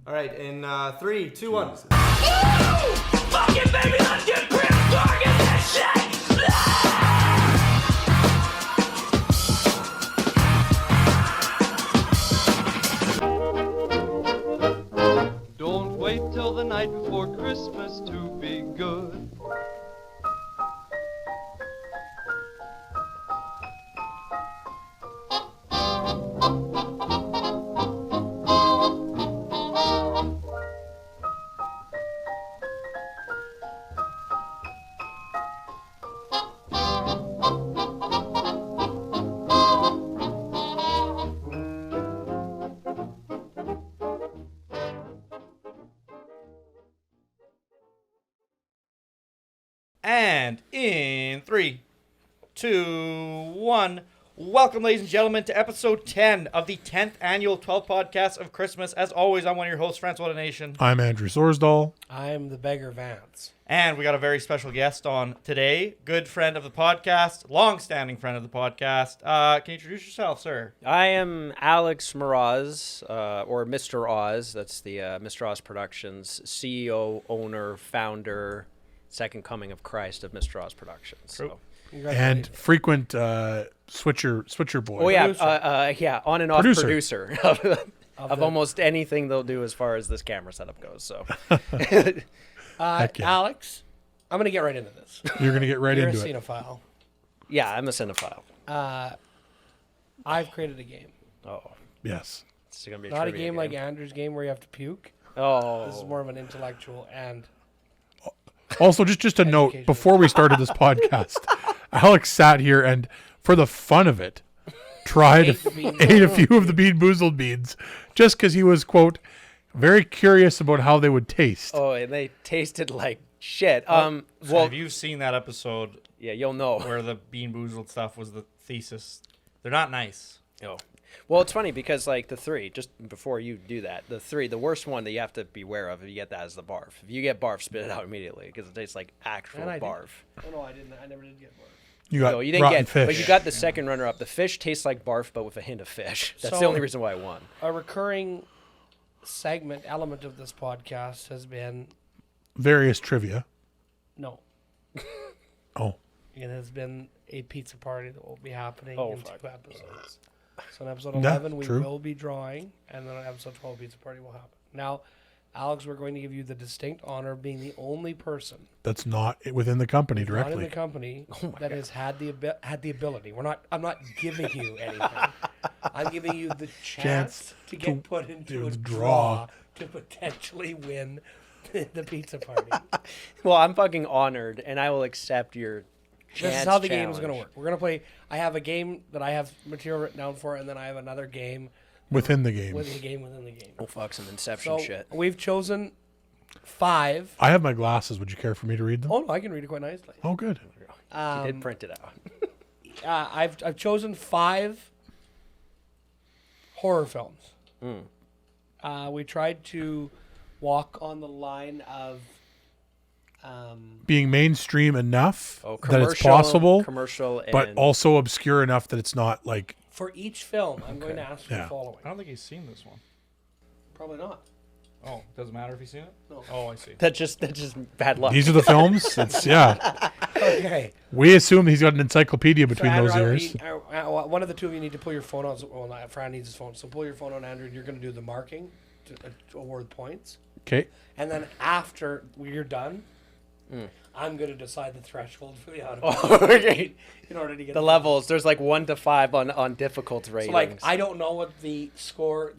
All right, in 3, 2, 1. Fucking baby, let's get grip, target that shit! Don't wait till the night before Christmas to be good. And in 3, 2, 1. Welcome, ladies and gentlemen, to episode 10 of the 10th annual 12 podcast of Christmas. As always, I'm one of your hosts, Francois the Nation. I'm Andrew Sorsdahl. I'm the beggar Vance. And we got a very special guest on today. Good friend of the podcast, long-standing friend of the podcast. Can you introduce yourself, sir? I am Alex Mraz, or Mr. Oz. That's the Mr. Oz Productions CEO, owner, founder, second coming of Christ of Mr. Oz Productions. So. And frequent switcher boy. Oh yeah, on and off producer of almost anything they'll do as far as this camera setup goes. So, Alex, I'm gonna get right into this. You're gonna get right You're into a it. cinephile. yeah, I'm a cinephile. I've created a game. Oh, Yes. it's gonna be Not a trivia game like Andrew's game where you have to puke. Oh, This is more of an intellectual and Also, just a note Education. before we started this podcast, Alex sat here and, for the fun of it, tried ate a few of the Bean Boozled beans, just because he was, quote, very curious about how they would taste. Oh, and they tasted like shit. So Well, have you seen that episode yeah, you'll know. where the Bean Boozled stuff was the thesis? They're not nice. Oh. Well, it's funny because, like, the three, just before you do that, the worst one that you have to be aware of if you get that is the barf. If you get barf, spit it out immediately because it tastes like actual And I did. barf. oh no, I didn't. I never did get one. You got No, you didn't rotten get, fish. but you got the second runner-up. The fish tastes like barf, but with a hint of fish. That's the So- only reason why I won. A recurring element of this podcast has been various trivia. no. Oh, It has been a pizza party that will be happening Oh, in fuck. 2 episodes. So in episode Yeah, 11, we true. will be drawing, and then on episode 12, pizza party will happen. Now, Alex, we're going to give you the distinct honor of being the only person that's not within the company not in directly. the company that has had the ability. I'm not giving you anything. I'm giving you the chance to get put into a draw to potentially win the pizza party. Well, I'm fucking honored, and I will accept your This is chance how the game is going to challenge. work. We're going to play. I have a game that I have material written down for, and then I have another game Within the game. within the game within the game. Oh, fuck, some Inception So shit. we've chosen 5. I have my glasses. Would you care for me to read them? Oh no, I can read it quite nicely. Oh, good. You did print it out. I've chosen 5 horror films. We tried to walk on the line of Being mainstream enough Oh, that it's possible, commercial, but and also obscure enough that it's not like for each film. I'm going to ask you Yeah. the following. I don't think he's seen this one. Probably not. Oh, doesn't matter if he's seen it? No. Oh, I see. that's just bad luck. these are the films. It's yeah. Okay. We assume he's got an encyclopedia between So, those Andrew, ears. one of the two of you need to pull your phone out. Well, not, Fran needs his phone. So pull your phone out, Andrew, and you're going to do the marking to award points. Okay. And then after we're done, I'm going to decide the threshold for the audible Okay. in order to get The levels, there's like 1 to 5 on difficulty ratings. So, like, I don't know what the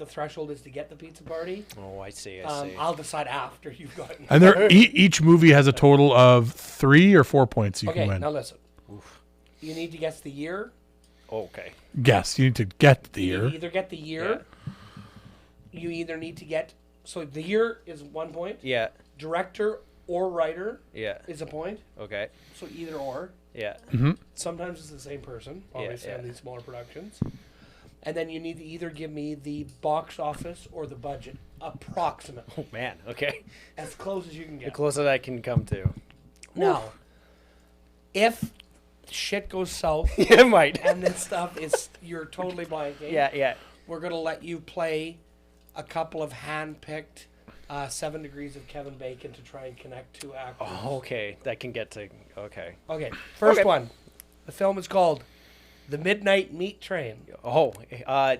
threshold is to get the pizza party. Oh, I see. I see. I'll decide after you've gotten. And there, each movie has a total of 3 or 4 points you Okay, can win. now listen. You need to guess the year. Okay. Guess. You need to get the You year. either get the year. You either need to get. So the year is 1 point. Yeah. Director or writer Yeah. is a point. Okay. So either or. Yeah. Sometimes it's the same person, obviously, yeah. on these smaller productions. And then you need to either give me the box office or the budget, approximately, Oh man. Okay. as close as you can The get. closest I can come to. Now, if shit goes south Yeah, it might. and this stuff is you're totally blanking, Yeah. we're gonna let you play a couple of hand-picked 7 Degrees of Kevin Bacon to try and connect two actors. Oh, okay. That can get to. Okay. Okay, first Okay. one. The film is called The Midnight Meat Train. Oh,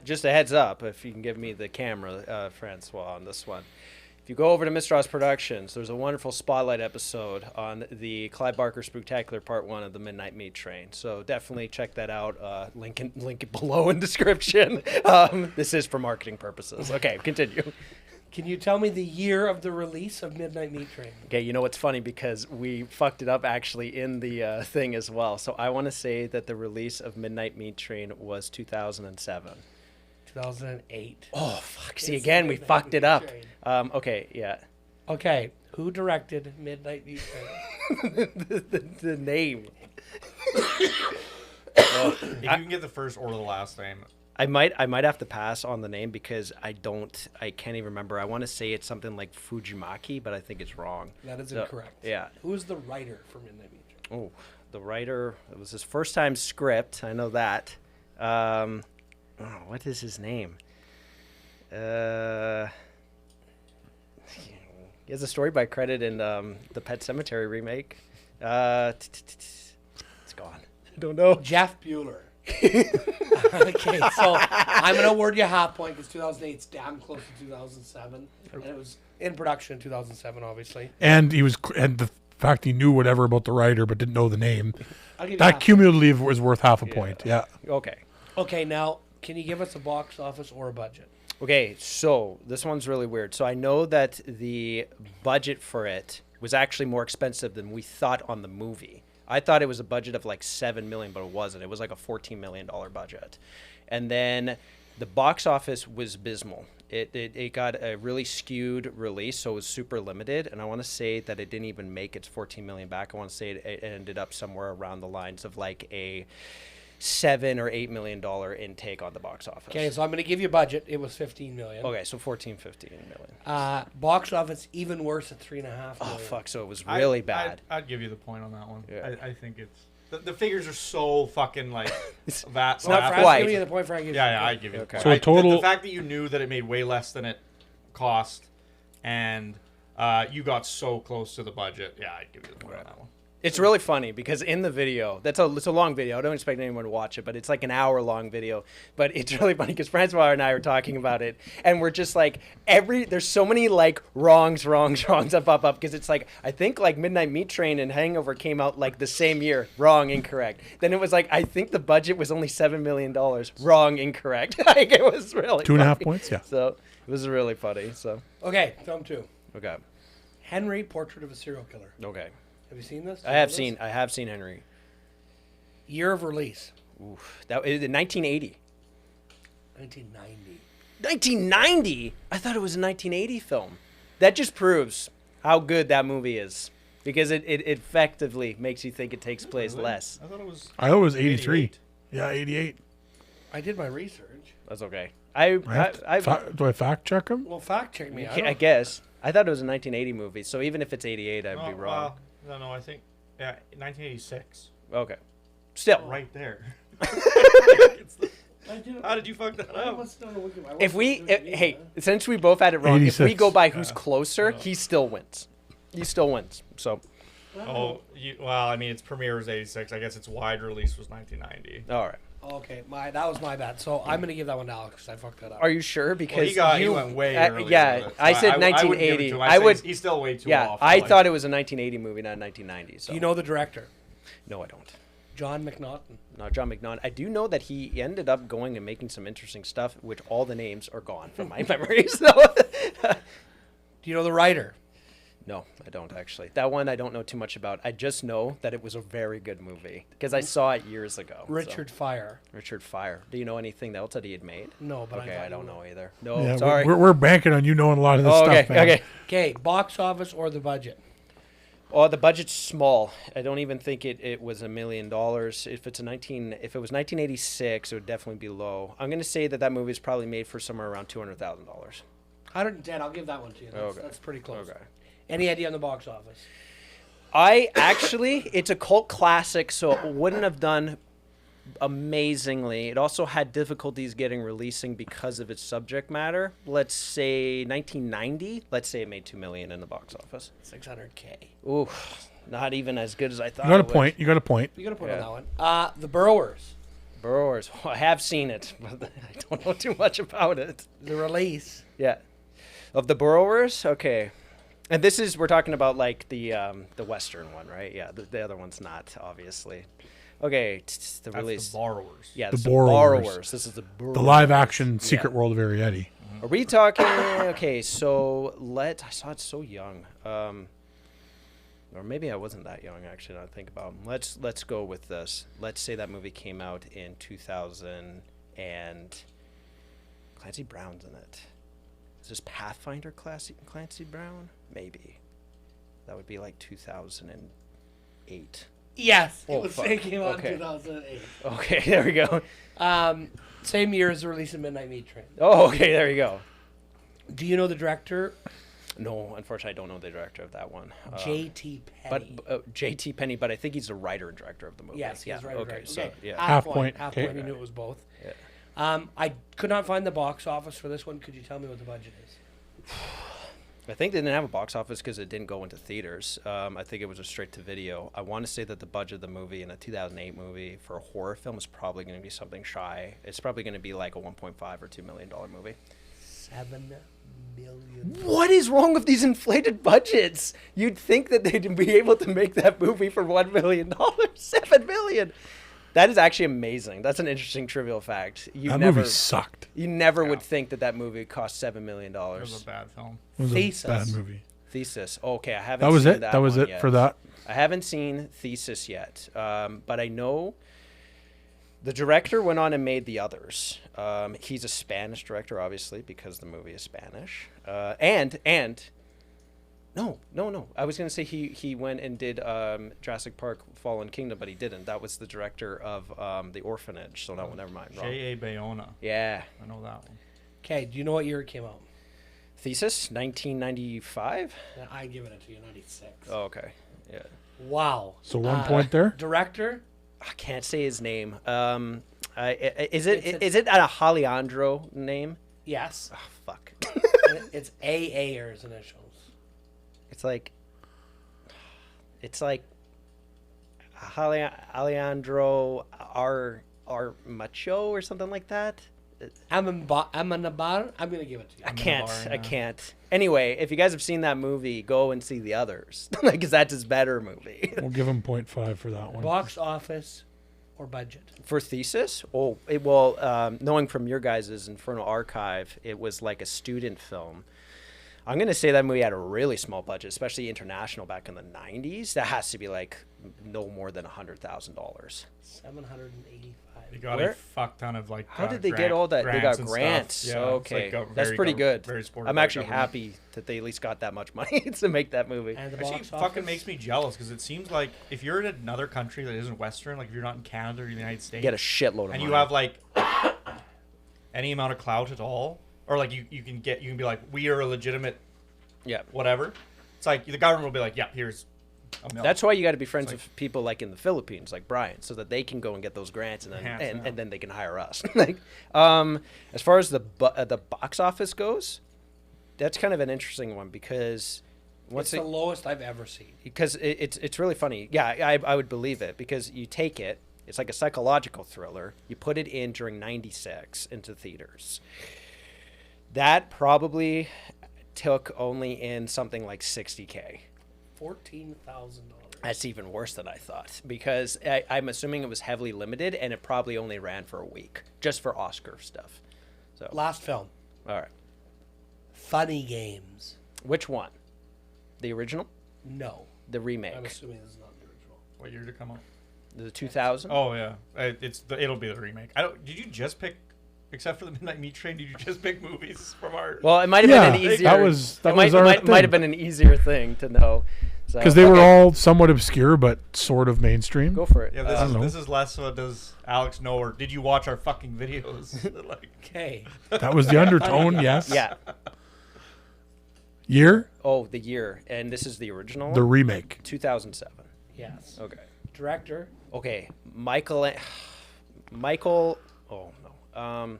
just a heads up, if you can give me the camera, Francois, on this one. If you go over to Mr. Oz Productions, there's a wonderful spotlight episode on the Clyde Barker Spooktacular Part 1 of the Midnight Meat Train. So definitely check that out. Link it below in description. This is for marketing purposes. Okay, continue. Can you tell me the year of the release of Midnight Meat Train? Okay, you know what's funny, because we fucked it up actually in the thing as well. So I want to say that the release of Midnight Meat Train was 2007. 2008. Oh, fuck. See, It's again, we Midnight fucked it Meat up. Train. Okay, yeah. Okay, who directed Midnight Meat Train? the name. If you can get the first or the last name. I might have to pass on the name because I can't even remember. I want to say it's something like Fujimaki, but I think it's wrong. That is So, incorrect. Yeah. Who's the writer for Midnight Meat Train? Oh, the writer. It was his first time script. I know that. What is his name? He has a story by credit in the Pet Sematary remake. It's gone. I don't know. Jeff Bueller. Okay, so I'm going to award you a half point because 2008 is damn close to 2007. And it was in production in 2007, obviously. And the fact he knew whatever about the writer but didn't know the name, I'll give you that half. cumulatively was worth half a point. Yeah. Okay. Okay, now, can you give us a box office or a budget? Okay, so this one's really weird. So I know that the budget for it was actually more expensive than we thought on the movie. I thought it was a budget of like $7 million, but it wasn't. It was like a $14 million budget. And then the box office was abysmal. It got a really skewed release, so it was super limited. And I want to say that it didn't even make its $14 million back. I want to say it ended up somewhere around the lines of like a $7 or $8 million intake on the box office. Okay, so I'm going to give you a budget. It was $15 million. Okay, so 15 million. Box office even worse at $3.5 million. Oh, fuck, so it was really bad. I'd give you the point on that one. Yeah. I think it's the figures are so fucking like that. It's not Frank's quite. giving you the point. Frank gives you the Yeah, point. I'd give you. Okay. The So point. total- The fact that you knew that it made way less than it cost, and you got so close to the budget. Yeah, I'd give you the point on that one. It's really funny because in the video, it's a long video. I don't expect anyone to watch it, but it's like an hour-long video. But it's really funny because Francois and I were talking about it, and we're just like, there's so many like wrongs that pop up because it's like, I think like Midnight Meat Train and Hangover came out like the same year. Wrong, incorrect. Then it was like, I think the budget was only $7 million. Wrong, incorrect. Like it was really 2.5 funny. points. Yeah. So it was really funny. So, Okay, film 2. okay. Henry, Portrait of a Serial Killer. Okay. Have you seen this? I have seen Henry. Year of release. Oof. That was in 1980. 1990. 1990? I thought it was a 1980 film. That just proves how good that movie is. Because it effectively makes you think it takes place less. I thought it was. I was 83. 88. Yeah, 88. I did my research. That's okay. Do I fact check him? Well, fact check me. I guess. I thought it was a 1980 movie. So even if it's 88, I'd be wrong. No, I think 1986. Okay. Still. Right there. I did. How did you fuck that I up? must not know what you- I If we, wasn't looking at hey, it. since we both had it wrong, if we 86. go by who's closer, he still wins. He still wins. So, Oh, well, I mean, its premiere was 86. I guess its wide release was 1990. all right. Okay, that was my bad. So I'm gonna give that one to Alex because I fucked that up. Are you sure? Because He went way earlier. yeah, with it. I said wouldn't give it 1980. to him. I say would. He's still way too Yeah, off. I Like, thought it was a 1980 movie, not 1990. So. Do you know the director? No, I don't. John McNaughton. No, John McNaughton. I do know that he ended up going and making some interesting stuff, which all the names are gone from my memory. So, Do you know the writer? no, I don't actually. That one I don't know too much about. I just know that it was a very good movie because I saw it years ago. so. Richard Fire. Richard Fire. Do you know anything else that he had made? No, but Okay, I I don't know. know either. No, Yeah, sorry. We're banking on you knowing a lot of this Oh, stuff, okay, man. okay. Okay, box office or the budget? Oh, the budget's small. I don't even think it was $1 million. If it was 1986, it would definitely be low. I'm gonna say that movie is probably made for somewhere around $200,000. 110. I'll give that one to you. That's, Okay. that's pretty close. Okay. Any idea on the box office? It's a cult classic, so it wouldn't have done amazingly. It also had difficulties getting releasing because of its subject matter. Let's say 1990. Let's say it made $2 million in the box office. $600K. Ooh, not even as good as I thought. You got a it would. point. You got a point. You got to put Yeah. on that one. The Burrowers. Burrowers. I have seen it, but I don't know too much about it. The release. Yeah. Of the Burrowers? Okay. And this is, we're talking about like the Western one, right? Yeah, the other one's not, obviously. Okay, the That's release. the borrowers. Yeah, The this is Borrowers. This is the Borrowers. The live action Secret World of Arietti. Are we talking? Okay, so I saw it so young. Or maybe I wasn't that young, actually, now that I think about it. Let's go with this. Let's say that movie came out in 2000 and Clancy Brown's in it. Is this Pathfinder Clancy Brown? Maybe. That would be like 2008. Yes. Oh, It fuck. came out Okay. in 2008. Okay, there we go. Same year as the release of Midnight Meat Train. Oh, okay, there you go. Do you know the director? No, unfortunately, I don't know the director of that one. J.T. Penny. But J.T. Penny, but I think he's the writer and director of the movie. Yes, he's right. Okay, so yeah. Half point. Half Okay. point. You knew it was both. Yeah. I could not find the box office for this one. Could you tell me what the budget is? I think they didn't have a box office because it didn't go into theaters. I think it was a straight to video. I want to say that the budget of the movie in a 2008 movie for a horror film is probably going to be something shy. It's probably going to be like a 1.5 or $2 million movie. $7 million. What is wrong with these inflated budgets? You'd think that they'd be able to make that movie for $1 million. $7 million. That is actually amazing. That's an interesting trivial fact. That movie sucked. You never would think that movie cost $7 million. It was a bad film. It was Thesis. a bad movie. Thesis. Okay, I haven't That was seen it. That was one it yet. for that. I haven't seen Thesis yet, but I know the director went on and made the others. He's a Spanish director, obviously, because the movie is Spanish. No. I was going to say he went and did Jurassic Park Fallen Kingdom, but he didn't. That was the director of The Orphanage, so no, never mind. Wrong. J.A. Bayona. Yeah. I know that one. Okay, do you know what year it came out? Thesis, 1995? I give it to you, 96. Oh, okay. Yeah. Wow. So 1 point there. Director? I can't say his name. Is it a Alejandro name? Yes. Oh, fuck. It's AA or his initials. It's like Alejandro R Macho or something like that. Amanabar? I'm going to give it to you. I can't. Anyway, if you guys have seen that movie, go and see the others, because that's his better movie. We'll give him 0.5 for that one. Box office or budget? For Thesis, knowing from your guys' Infernal Archive, it was like a student film. I'm going to say that movie had a really small budget, especially international back in the 90s. That has to be like no more than $100,000. $785. They got Where? a fuck ton of like. How did they get all that? They got and grants. stuff. Yeah, it's Okay, like that's very pretty good. Very supported I'm by actually government. happy that they at least got that much money to make that movie. And the Actually, box it office? fucking makes me jealous because it seems like if you're in another country that isn't Western, like if you're not in Canada or the United States, Get a shitload of and money. you have like any amount of clout at all, or like you can be like, we are a legitimate Yeah. whatever. It's like the government will be like, yeah, here's a million. That's why you got to be friends like- with people like in the Philippines, like Brian, so that they can go and get those grants, and then Hands and down. then they can hire us. Like, as far as the box office goes, that's kind of an interesting one because It's the lowest I've ever seen. because it's really funny. Yeah, I would believe it because you take it. It's like a psychological thriller. You put it in during '96 into theaters. That probably took only in something like $60K. $14,000. That's even worse than I thought because I'm assuming it was heavily limited and it probably only ran for a week just for Oscar stuff. So Last film. all right, Funny Games. which one? The original, No. the remake, I'm assuming this is not the original. what year to come out? the 2000. Oh yeah, it'll be the remake. Did you just pick? Except for the Midnight Meat Train, did you just pick movies from our? Well, it might have Yeah, been an easier. that was it our might thing. have been an easier thing to know. Because they were all somewhat obscure but sort of mainstream. Go for it. Yeah, this is less so. Does Alex know, or did you watch our fucking videos? Like, Okay. That was the undertone, yes. Yeah. Year? Oh, the year, and this is the original. The one? remake. 2007. Yes. Okay. Director. Okay. Michael. Oh no.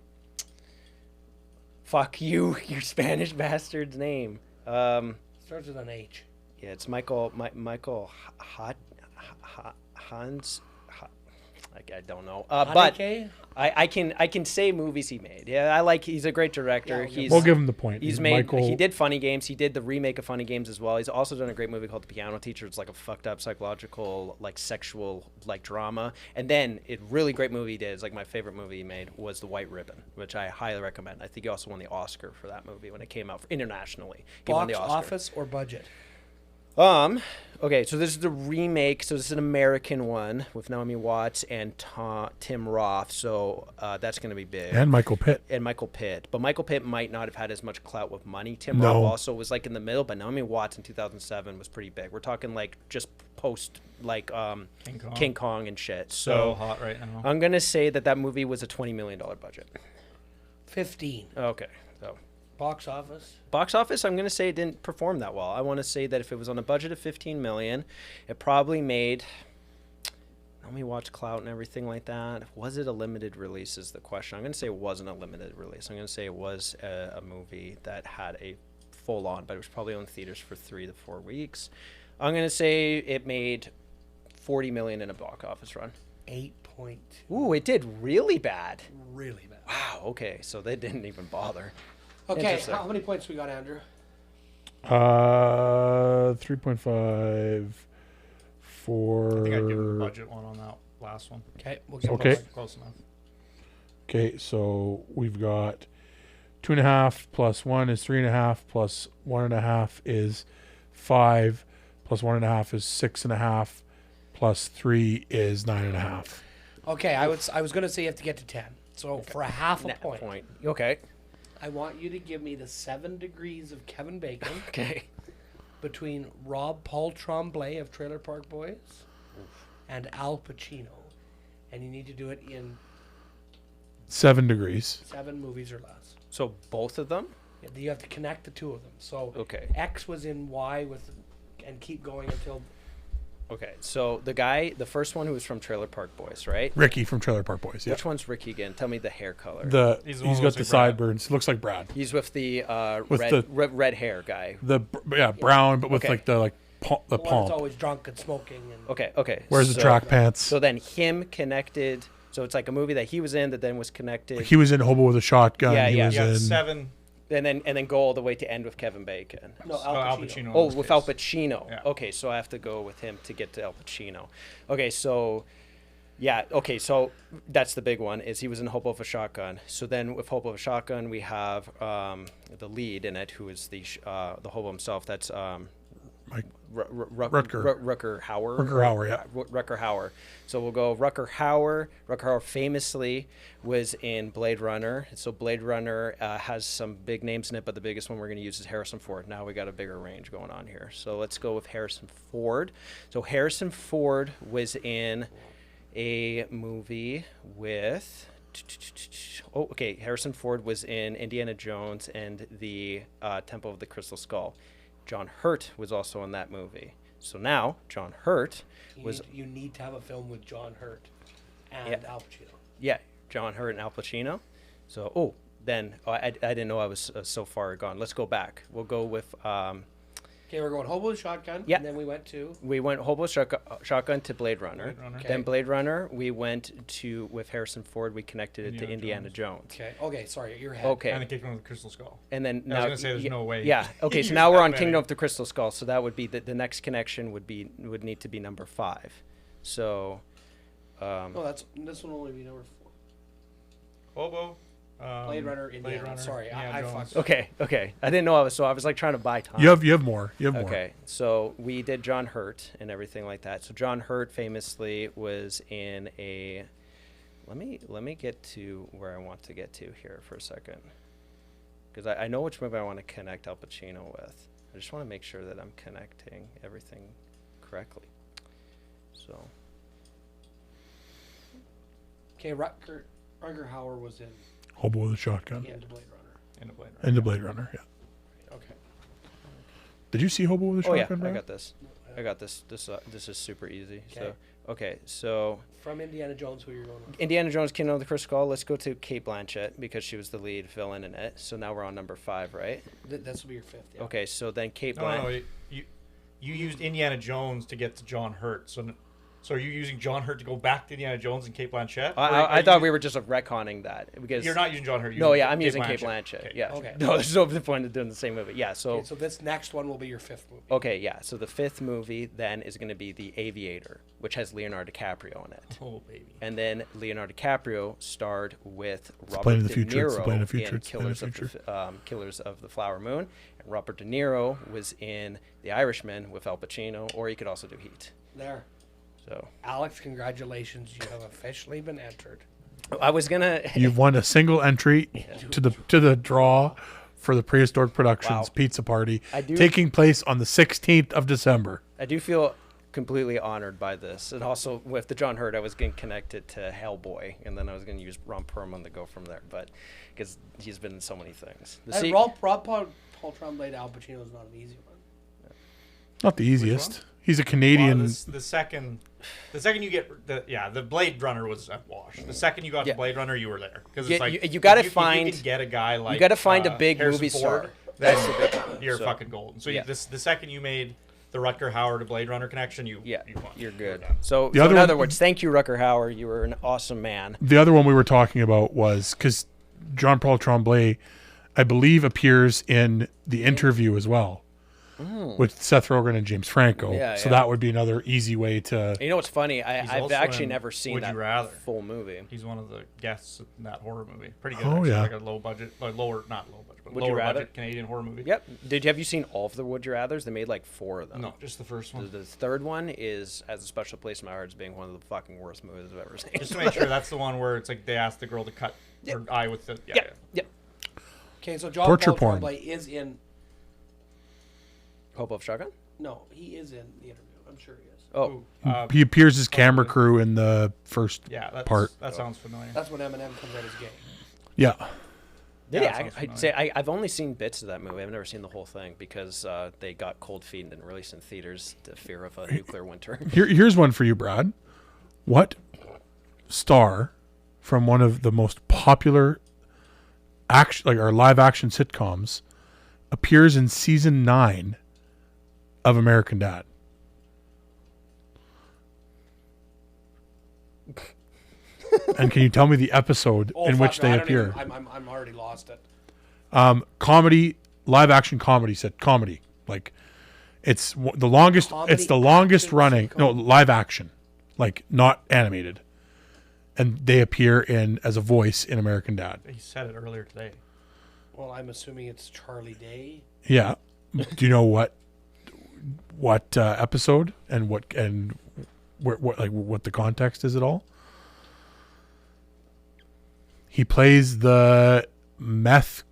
Fuck you, your Spanish bastard's name. Starts with an H. Yeah, it's Michael. Hans. I don't know. But Haneke? I can say movies he made. Yeah, he's a great director. Yeah, He's We'll give him the point. He's made. Michael, He did Funny Games. He did the remake of Funny Games as well. He's also done a great movie called The Piano Teacher. It's like a fucked up psychological, like sexual, like drama. And then a really great movie he did. It's like my favorite movie he made was The White Ribbon, which I highly recommend. I think he also won the Oscar for that movie when it came out internationally. He won Box the Oscar. office or budget? Okay, so this is the remake. So this is an American one with Naomi Watts and Tim Roth. So that's going to be big. and Michael Pitt. And Michael Pitt. But Michael Pitt might not have had as much clout with money. Tim No. Roth also was like in the middle, but Naomi Watts in 2007 was pretty big. We're talking like just post like King Kong and shit. So So hot right now. I'm going to say that movie was a $20 million budget. 15. Okay. So Box office? box office, I'm going to say it didn't perform that well. I want to say that if it was on a budget of 15 million, it probably made. Let me watch clout and everything like that. Was it a limited release is the question. I'm going to say it wasn't a limited release. I'm going to say it was a movie that had a full on, but it was probably on theaters for 3 to 4 weeks. I'm going to say it made 40 million in a box office run. 8.2. Ooh, it did really bad. Really bad. Wow. Okay, so they didn't even bother. Okay, Interesting. how many points we got, Andrew? 3.5 for. I think I'd give him a budget one on that last one. Okay, we'll give Okay. it Close enough. Okay, so we've got 2.5 plus 1 is 3.5 plus 1.5 is 5 plus 1.5 is 6.5 plus 3 is 9.5. Okay, I was going to say you have to get to 10. So for a half a Net point, Okay. I want you to give me the 7 degrees of Kevin Bacon Okay. between Paul Tremblay of Trailer Park Boys and Al Pacino. And you need to do it in 7 degrees. 7 movies or less. So both of them? You have to connect the two of them. So Okay. X was in Y and keep going until. Okay. So the first one who was from Trailer Park Boys, right? Ricky from Trailer Park Boys. Yeah. Which one's Ricky again? Tell me the hair color. He's He's the one who got looks the like Brad. sideburns. Looks like Brad. He's with the With red hair guy. Brown, but with Okay. like the The one that's pomp. always drunk and smoking. And Okay. Wears the track pants. So then him connected. So it's like a movie that he was in that then was connected. He was in Hobo with a Shotgun. Yeah, he yeah. was Yeah, in 7. and then go all the way to end with Kevin Bacon. No, Al Pacino. in Oh, this with case. Al Pacino. Yeah. Okay, so I have to go with him to get to Al Pacino. Okay, so yeah, okay, so that's the big one is he was in Hobo with a Shotgun. So then with Hobo with a Shotgun, we have the lead in it, who is the hobo himself. That's Mike Rutger Hauer. Rutger Hauer, yeah. Rutger Hauer. So we'll go Rutger Hauer. Rutger Hauer famously was in Blade Runner. So Blade Runner has some big names in it, but the biggest one we're going to use is Harrison Ford. Now we got a bigger range going on here. So let's go with Harrison Ford. So Harrison Ford was in a movie with. Oh, okay. Harrison Ford was in Indiana Jones and the Temple of the Crystal Skull. John Hurt was also in that movie. So now John Hurt was you need to have a film with John Hurt and Yeah. Al Pacino. yeah, John Hurt and Al Pacino. So I didn't know I was so far gone. Let's go back. We'll go with Okay, we're going Hobo with Shotgun. Yeah. And then we went to. we went Hobo Shotgun to Blade Runner. Blade Runner. Okay. Then Blade Runner we went to with Harrison Ford. We connected it to Indiana Jones. Okay, sorry, your head. Okay. And the Kingdom of the Crystal Skull. And then I was now gonna say there's no way. Yeah. Okay. So You now we're got on that Kingdom in. of the Crystal Skull. So that would be the next connection would need to be number 5. So. No, this one only be number 4. Hobo. Blade Runner, Indiana. Sorry, I Jones. fucked up. Okay. I didn't know I was like trying to buy time. You have more. You have more. Okay, so we did John Hurt and everything like that. So John Hurt famously was in a. Let me get to where I want to get to here for a second, because I know which movie I want to connect Al Pacino with. I just want to make sure that I'm connecting everything correctly. So Okay, Rutger Hauer was in Hobo with a Shotgun. Into Blade Runner. In the Blade Runner. And the Blade Runner, yeah. Okay. Did you see Hobo with a oh yeah, Shotgun, I Brad? got this. I I got this. This is super easy. Okay. So From Indiana Jones, who you're going with? Indiana Jones, Kingdom of the Crystal Skull. Let's go to Kate Blanchett because she was the lead villain in it. So now we're on number 5, right? This will be your 5th. Yeah. Okay, so then Kate No, Blanchett. you used Indiana Jones to get to John Hurt. So are you using John Hurt to go back to Indiana Jones and Kate Blanchett? I thought we were just retconning that because You're not using John Hurt. No, yeah, I'm using Kate Blanchett. Okay. Yeah. Okay. No, there's no point in doing the same movie. Yeah. So. Okay, so this next one will be your 5th movie. Okay, yeah. So the 5th movie then is going to be The Aviator, which has Leonardo DiCaprio in it. Oh baby. And then Leonardo DiCaprio starred with Robert Plane of De the Future, it's Niro Plane of the Future, in it's Plane of the Killers of the Flower Moon. And Robert De Niro was in The Irishman with Al Pacino, or he could also do Heat. There. So Alex, congratulations. You have officially been entered. I was gonna. You've won a single entry to the draw for the Prehistoric Productions Wow. Pizza Party, I do- taking place on the 16th of December. I do feel completely honored by this, and also with the John Hurt, I was getting connected to Hellboy, and then I was going to use Ron Perlman to go from there, but because he's been in so many things. Paul Tremblay to Al Pacino is not an easy one. Not the easiest. He's a Well, Canadian. the second you get the Blade Runner was at wash. The second you got Yeah. to Blade Runner, you were there because Yeah, it's like you gotta if find- if you can get a guy like you gotta find a big Harrison movie star. Ford, That's then the big one. you're So- fucking golden. So Yeah. the second you made the Rutger Hauer to Blade Runner connection, you Yeah, you won. you're You good. were done. So, The so other in other one- words, thank you, Rutger Hauer. You were an awesome man. The other one we were talking about was because Jean-Paul Tremblay, I believe, appears in The Interview as well, with Seth Rogen and James Franco. Yeah, so yeah. that would be another easy way to. You know what's funny? He's I've also actually in never seen Would that You Rather. full movie. He's one of the guests in that horror movie. Pretty good. Oh, actually. yeah. Like a low budget, not low budget, but Would You lower Rather? budget Canadian horror movie. Yep. Have you seen all of the Would You Rathers? They made like 4 of them. No, just the first one. The third one is as a special place in my heart as being one of the fucking worst movies I've ever seen. Just to make sure that's the one where it's like they asked the girl to cut her eye with the Yep. Okay, so John Torture Paul porn. Tremblay is in. Hope of Shotgun? No, he is in the interview. I'm sure he is. Oh, He appears as camera crew in the first Yeah, that's, part. that sounds familiar. That's when Eminem comes out as gay. Yeah. yeah. that sounds I'd say I've only seen bits of that movie. I've never seen the whole thing because they got cold feet and didn't release in theaters to fear of a nuclear winter. Here's one for you, Brad. What star from one of the most popular live action sitcoms appears in season 9 of American Dad? And can you tell me the episode in which they appear? I'm already lost it. Comedy, live action comedy comedy. Like it's the longest. It's the longest action running. sitcom. No, live action, like not animated. And they appear as a voice in American Dad. He said it earlier today. Well, I'm assuming it's Charlie Day. Yeah. Do you know what episode and what the context is at all? He plays the meth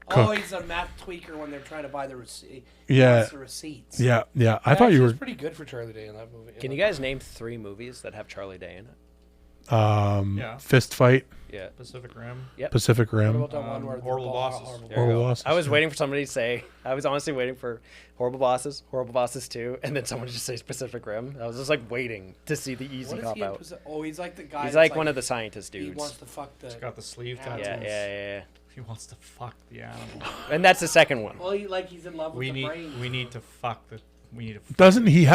cook. Oh, he's a meth tweaker when they're trying to buy the receipt. Yeah. The receipts. Yeah. I thought you He were was pretty good for Charlie Day in that movie. Can you guys name 3 movies that have Charlie Day in it? Yeah. Fist Fight, Yeah. Pacific Rim. Pacific What Rim. about that one where they're Horrible all- Bosses. horrible- There you Horrible go. Bosses, I was yeah. waiting for somebody to say. I was honestly waiting for Horrible Bosses 2, and then someone just says Pacific Rim. I was just like waiting to see the easy What is cop he in out. Oh, he's like the guy. He's that's like one of the scientist He dudes. wants to fuck the. He's got the sleeve Yeah, tattoos. Yeah. He wants to fuck the animal. And that's the second one. Well, he's in love with the brain. We need to fuck the. We need to.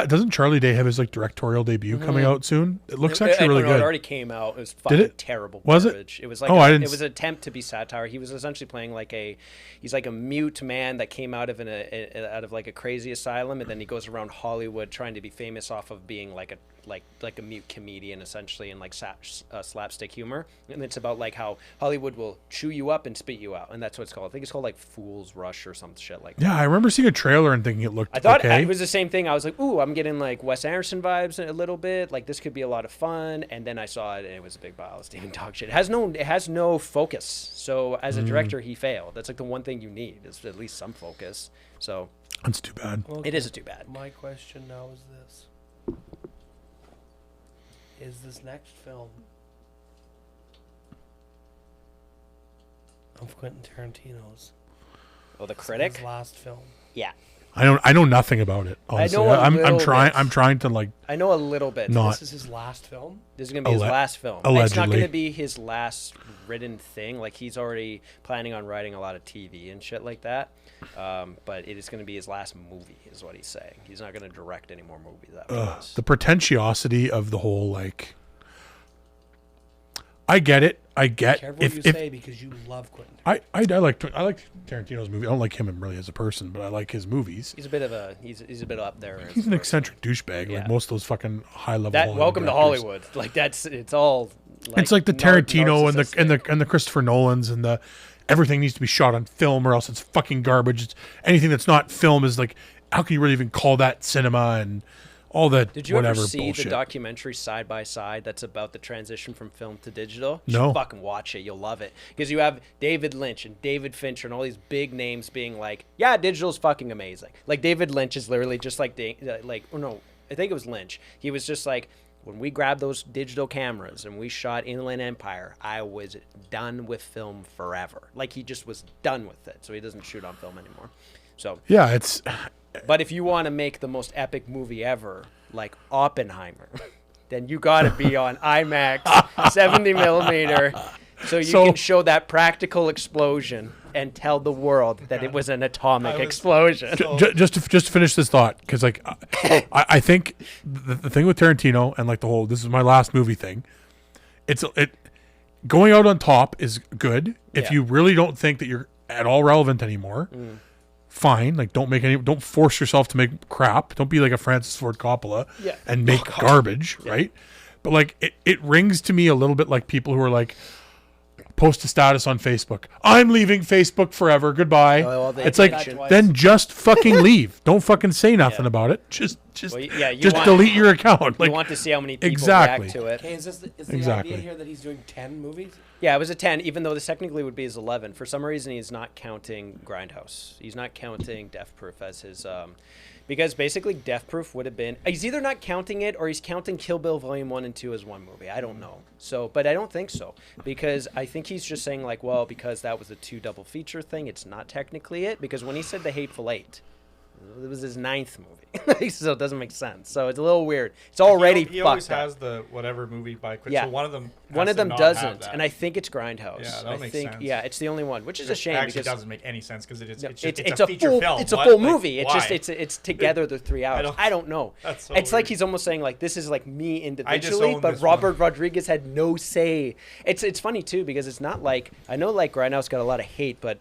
Doesn't Charlie Day have his directorial debut coming out soon? It looks actually really It good. already came out. It was fucking it? terrible. Was it? garbage. It was like I didn't it was an attempt to be satire. He was essentially playing he's like a mute man that came out of out of like a crazy asylum, and then he goes around Hollywood trying to be famous off of being like a mute comedian essentially, and slapstick humor. And it's about like how Hollywood will chew you up and spit you out, and that's what it's called. I think it's called like Fool's Rush or some shit like that. Yeah, I remember seeing a trailer and thinking it looked I thought okay. it was the same thing. I was like, ooh, I'm getting like Wes Anderson vibes a little bit. Like this could be a lot of fun. And then I saw it and it was a big pile of Steven dog shit. It has no focus. So as a director, he failed. That's like the one thing you need is at least some focus. So That's too bad. it is too bad. My question now is this: is this next film of Quentin Tarantino's? Oh, the His critic? last film. Yeah. I know nothing about it. Honestly, know a I'm little trying. bit. I'm trying to like I know a little bit. not. This is his last film. This is gonna be his last film. It's not Allegedly. gonna be his last written thing. Like he's already planning on writing a lot of TV and shit like that. But it is gonna be his last movie, is what he's saying. He's not gonna direct any more movies after this. The pretentiosity of the whole like. I get it. I get Careful what you say because you love Quentin. I like Tarantino's movie. I don't like him really as a person, but I like his movies. He's a bit of a he's a bit up there. He's an eccentric douchebag, Yeah. like most of those fucking high level. That Welcome to Hollywood. Like it's all. It's like the Tarantino and narcissistic. the Christopher Nolans and the everything needs to be shot on film or else it's fucking garbage. It's, anything that's not film is like, how can you really even call that cinema and all that? Did you whatever ever see bullshit. the documentary Side by Side that's about the transition from film to digital? You No. should fucking watch it. You'll love it. Because you have David Lynch and David Fincher and all these big names being like, yeah, digital's fucking amazing. Like David Lynch is literally just like, oh no, I think it was Lynch. He was just like, when we grabbed those digital cameras and we shot Inland Empire, I was done with film forever. Like he just was done with it. So he doesn't shoot on film anymore. So Yeah, it's but if you want to make the most epic movie ever, like Oppenheimer, then you got to be on IMAX 70 millimeter, so you can show that practical explosion and tell the world that it was an atomic explosion. just to finish this thought, because like I think the thing with Tarantino and like the whole this is my last movie thing, it going out on top is good. If Yeah. you really don't think that you're at all relevant anymore, fine. Like don't force yourself to make crap. Don't be like a Francis Ford Coppola and make garbage, right? But like it rings to me a little bit like people who are like, post a status on Facebook. I'm leaving Facebook forever. Goodbye. well, they It's did like that twice. then just fucking leave. Don't fucking say nothing about it. Just Well, yeah, you just want- delete your account. Like You want to see how many people exactly. react to it. Okay, is the Exactly. idea here that he's doing 10 movies? Yeah, it was a 10, even though this technically would be his 11. For some reason, he's not counting Grindhouse. He's not counting Death Proof as his... because basically, Death Proof would have been... He's either not counting it or he's counting Kill Bill Volume 1 and 2 as one movie. I don't know. So, but I don't think so. Because I think he's just saying, like, well, because that was a 2 double feature thing, it's not technically it. Because when he said The Hateful Eight, it was his 9th movie. So it doesn't make sense. So it's a little weird. It's already He fucked always up. has the whatever movie by Chris. Yeah. So one of them. One has of to them not have doesn't, that. and I think it's Grindhouse. Yeah, that I makes think, sense. yeah, it's the only one, which is a It shame actually because doesn't make any sense because it's it's a feature full, film. It's a What? full Like, movie. It's why? just it's together the 3 hours. I don't know. That's so it's like weird. he's almost saying like this is like me own individually, but this Robert one. Rodriguez had no say. It's funny too because it's not like I know like Grindhouse got a lot of hate, but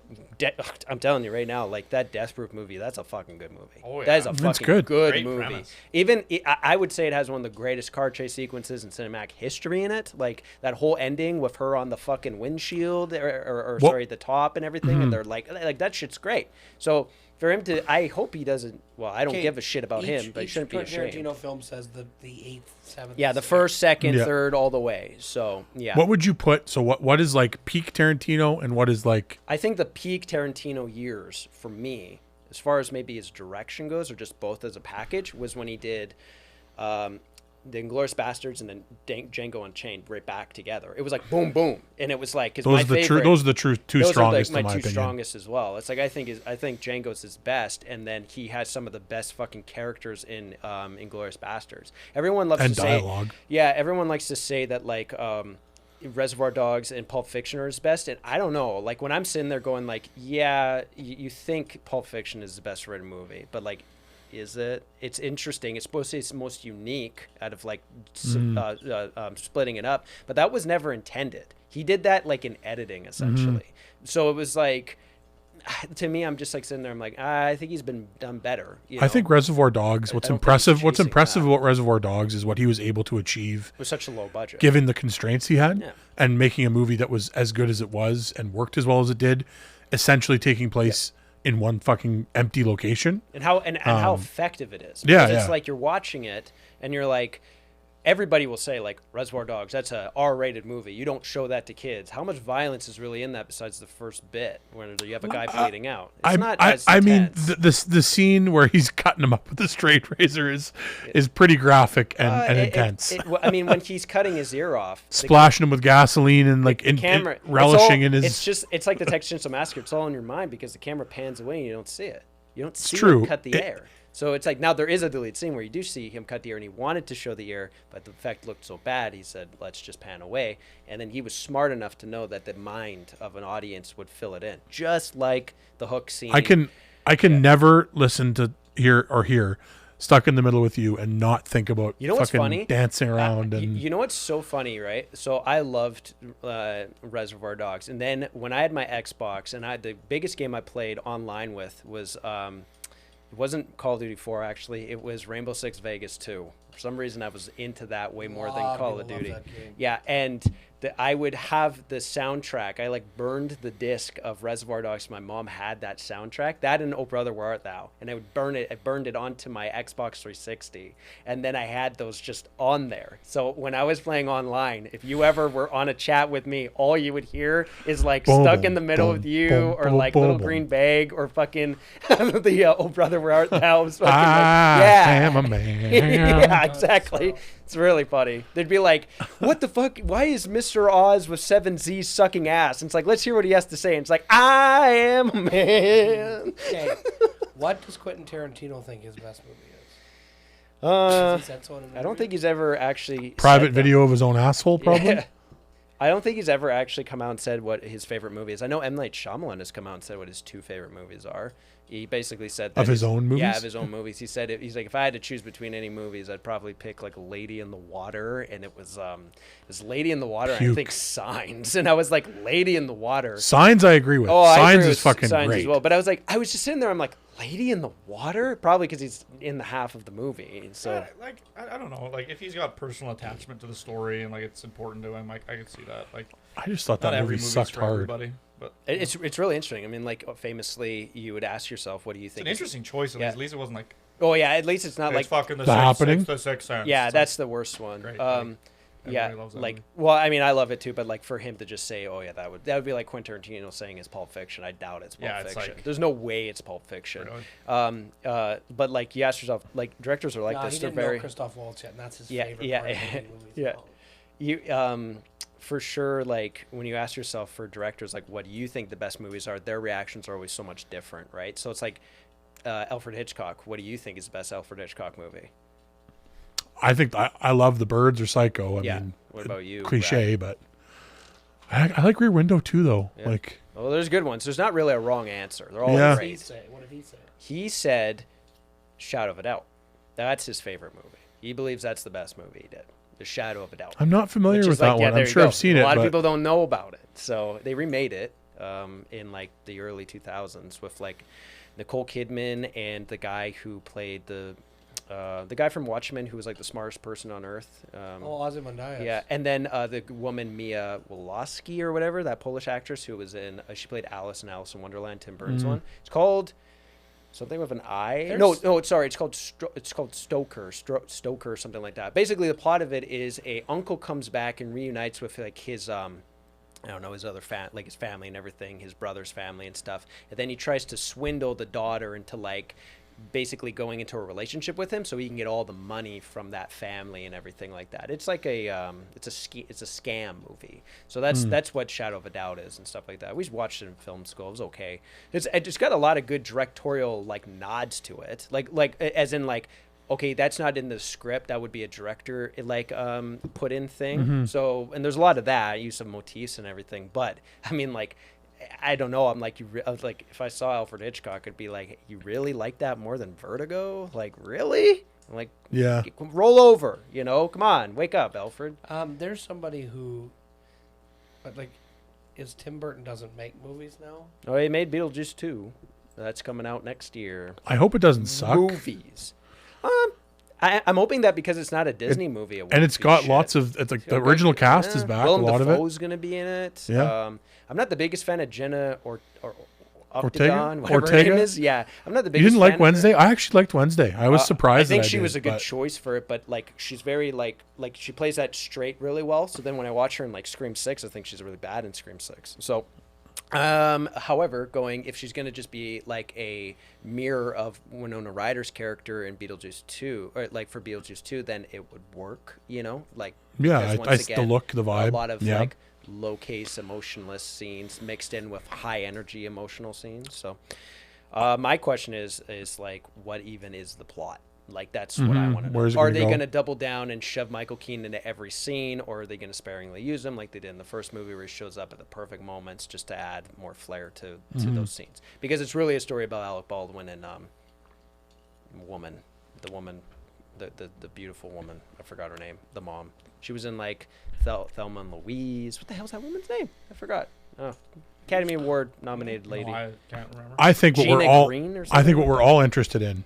I'm telling you right now, like that Death Proof movie, that's a fucking good movie. Oh, That is yeah. a That's fucking good. good Great movie. premise. Even I would say it has one of the greatest car chase sequences in cinematic history in it. Like that whole ending with her on the fucking windshield or What- sorry, the top and everything, and they're like that shit's great. So for him to, I hope he doesn't. Well, I don't Okay, give a shit about him, but he each shouldn't be Quentin ashamed. Tarantino film says the 8th, 7th. Yeah, the first, second, Yeah. third, all the way. So yeah, What would you put? So what is like peak Tarantino and what is like I think the peak Tarantino years for me, as far as maybe his direction goes, or just both as a package, was when he did the Inglourious Bastards and then Django Unchained right back together. It was like boom, boom, and it was like because my those are the favorite. those are the true two Those strongest are like in my my two opinion. strongest as well. It's like I think Django's his best, and then he has some of the best fucking characters in Inglourious Bastards. Everyone loves And to dialogue. say, yeah, everyone likes to say that like Reservoir Dogs and Pulp Fiction are his best, and I don't know. Like when I'm sitting there going like, yeah, you think Pulp Fiction is the best written movie, but like. Is it? It's interesting. It's supposed to say it's the most unique out of like splitting it up, but that was never intended. He did that like in editing essentially. So it was like, to me, I'm just like sitting there. I'm like, I think he's been done better. You I know? think Reservoir Dogs. What's I don't think impressive? he's What's chasing impressive that. about Reservoir Dogs is what he was able to achieve, with such a low budget. given the constraints he had, Yeah. and making a movie that was as good as it was and worked as well as it did, essentially taking place in one fucking empty location. and how how effective it is. yeah, Because it's yeah. like you're watching it and you're like, everybody will say like Reservoir Dogs, that's a R-rated movie. You don't show that to kids. How much violence is really in that besides the first bit where you have a guy bleeding out? It's not as I mean, intense. the scene where he's cutting him up with a straight razor is pretty graphic and intense. I mean, when he's cutting his ear off, the Splashing him with gasoline and like camera relishing it's in his. it's like the Texas Chainsaw Massacre. It's all in your mind because the camera pans away and you don't see it. You don't see true. him cut the air. So it's like now there is a deleted scene where you do see him cut the ear, and he wanted to show the ear, but the effect looked so bad, he said, let's just pan away. And then he was smart enough to know that the mind of an audience would fill it in, just like the Hook scene. I can never listen to hear Stuck in the Middle with You and not think about what's fucking funny? dancing around. And You know what's so funny, right? So I loved Reservoir Dogs, and then when I had my Xbox, and the biggest game I played online with was it wasn't Call of Duty 4 actually. It was Rainbow Six Vegas 2. For some reason, I was into that way more than Call of Duty. Yeah, and I would have the soundtrack. I like burned the disc of Reservoir Dogs. My mom had that soundtrack. That and Oh Brother Where Art Thou, and I would burn it. I burned it onto my Xbox 360, and then I had those just on there. So when I was playing online, if you ever were on a chat with me, all you would hear is like Boom, Stuck in the Middle boom, with You, boom, or boom, like boom, Little boom. Green Bag, or fucking the Oh Brother Where Art Thou. Was fucking I yeah. am a man. Yeah, exactly. It's really funny. They'd be like, what the fuck? Why is Mr. Oz with 7 Z's sucking ass? And it's like, let's hear what he has to say. And it's like, I am a man. Okay. What does Quentin Tarantino think his best movie is? Uh, Has he said so in an I don't interview? think he's ever actually Private said that. video of his own asshole, probably. Yeah. I don't think he's ever actually come out and said what his favorite movie is. I know M. Night Shyamalan has come out and said what his 2 favorite movies are. He basically said that Of his own movies? Yeah, of his own movies. He said he's like, if I had to choose between any movies, I'd probably pick like Lady in the Water, and it was Lady in the Water. And I Puke. think Signs, and I was like, Lady in the Water. Signs I agree with. Oh, I Signs agree is with fucking Signs great. as well. But I was like, I was just sitting there. I'm like, Lady in the Water, probably because he's in the half of the movie. So Yeah, like I don't know, like if he's got personal attachment to the story and like it's important to him, like I could see that. Like I just thought not that every movie movie's sucked for hard. everybody, but it's really interesting. I mean, like famously, you would ask yourself, what do you it's think? an interesting choice. Yeah. At least it wasn't like Oh yeah, at least it's not it's like fucking The Happening? the Sixth Sense. yeah, It's that's the worst one. Great, Yeah, everybody loves that like movie. well, I mean, I love it too, but like for him to just say, "Oh yeah, that would be like Quentin Tarantino saying it's Pulp Fiction." I doubt it's Pulp Yeah, it's Fiction. like- There's no way it's Pulp Fiction. Really? But like you ask yourself, like directors are like No, this. he They're didn't very know Christoph Waltz yet, and that's his Yeah, favorite yeah, part of making movies. yeah. about. you for sure. Like when you ask yourself for directors, like what do you think the best movies are? Their reactions are always so much different, right? So it's like Alfred Hitchcock. What do you think is the best Alfred Hitchcock movie? I think I love The Birds or Psycho. I Yeah. mean, What about you? cliche, but I like Rear Window too, though. Yeah. Like, Well, there's good ones. There's not really a wrong answer. They're all Yeah. What did he great. say? What did he say? He said Shadow of a Doubt. That's his favorite movie. He believes that's the best movie he did. The Shadow of a Doubt. I'm not familiar Which with is like, that yeah, one. there I'm you sure go. I've seen a it. lot of but people don't know about it. So they remade it in like the early 2000s with like Nicole Kidman and the guy who played the guy from Watchmen who was like the smartest person on earth. Ozymandias. Yeah, and then the woman Mia Woloski or whatever, that Polish actress who was in, she played Alice in Alice in Wonderland, Tim Burton's one. It's called something with an I. No, sorry, it's called Stoker, Stoker, or something like that. Basically, the plot of it is a uncle comes back and reunites with like his I don't know, his other like his family and everything, his brother's family and stuff. And then he tries to swindle the daughter into like basically going into a relationship with him so he can get all the money from that family and everything like that. It's like a it's a scam movie. So that's what Shadow of a Doubt is and stuff like that. We watched it in film school. It was okay. It's got a lot of good directorial like nods to it. Like as in like, okay, that's not in the script. That would be a director like put in thing. So, and there's a lot of that use of motifs and everything. But I mean, like, I don't know. I'm like, I was like, if I saw Alfred Hitchcock, I'd be like, you really like that more than Vertigo? Like, really? I'm like, yeah. roll over. You know, come on, wake up, Alfred. There's somebody who, but like, is Tim Burton doesn't make movies now? Oh, he made Beetlejuice 2. That's coming out next year. I hope it doesn't suck. Movies. I'm hoping that because it's not a Disney movie, And it's got lots of. It's like the original cast is back. Willem a lot of Dafoe's it. going to be in it. Yeah. I'm not the biggest fan of Jenna or Ortega? Octagon, whatever her name Ortega? is. Yeah, I'm not the You biggest. didn't fan like of Wednesday? her. I actually liked Wednesday. I was surprised. I think that she did, was a good but choice for it, but like she's very like she plays that straight really well. So then when I watch her in like Scream 6, I think she's really bad in Scream 6. So. However, if she's going to just be like a mirror of Winona Ryder's character in Beetlejuice 2, or like for Beetlejuice 2, then it would work, you know? Like, Yeah, because the look, the vibe. A lot of yeah. like low case emotionless scenes mixed in with high energy emotional scenes. So, My question is like, what even is the plot? Like, that's what I want to know. Where's it Are gonna they go? going to double down and shove Michael Keaton into every scene, or are they going to sparingly use him like they did in the first movie, where he shows up at the perfect moments just to add more flair to those scenes? Because it's really a story about Alec Baldwin and the beautiful woman. I forgot her name. The mom. She was in like Thelma and Louise. What the hell's that woman's name? I forgot. Oh, Academy Award nominated lady. I can't remember. I think what Gina we're all Green or I think something what like we're all interested in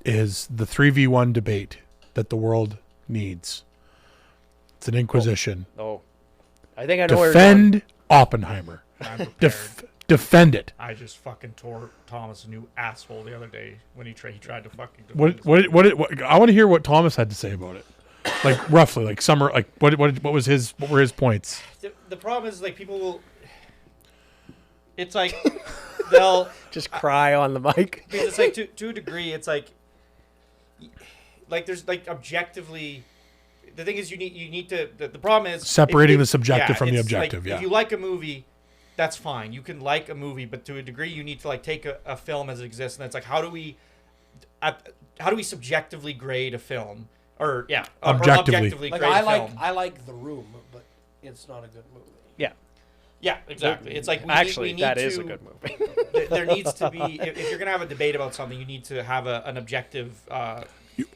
is the 3v1 debate that the world needs. It's an inquisition. Oh, I think I know where you're going. Defend Oppenheimer. I'm prepared. Defend it. I just fucking tore Thomas a new asshole the other day when he tried to fucking. What I want to hear what Thomas had to say about it. Like roughly, like summer, like what were his points? The problem is like people will. It's like they'll Just cry on the mic. because it's like to a degree it's like there's like objectively. The thing is you need to the problem is Separating the subjective from the it's like, objective, yeah. If you like a movie, that's fine. You can like a movie, but to a degree you need to like take a film as it exists, and it's like how do we subjectively grade a film or Objectively. Like grade a film? I like The Room, but it's not a good movie. Yeah, exactly. It's like Actually, we need that to, is a good movie. There needs to be if you're gonna have a debate about something, you need to have an objective.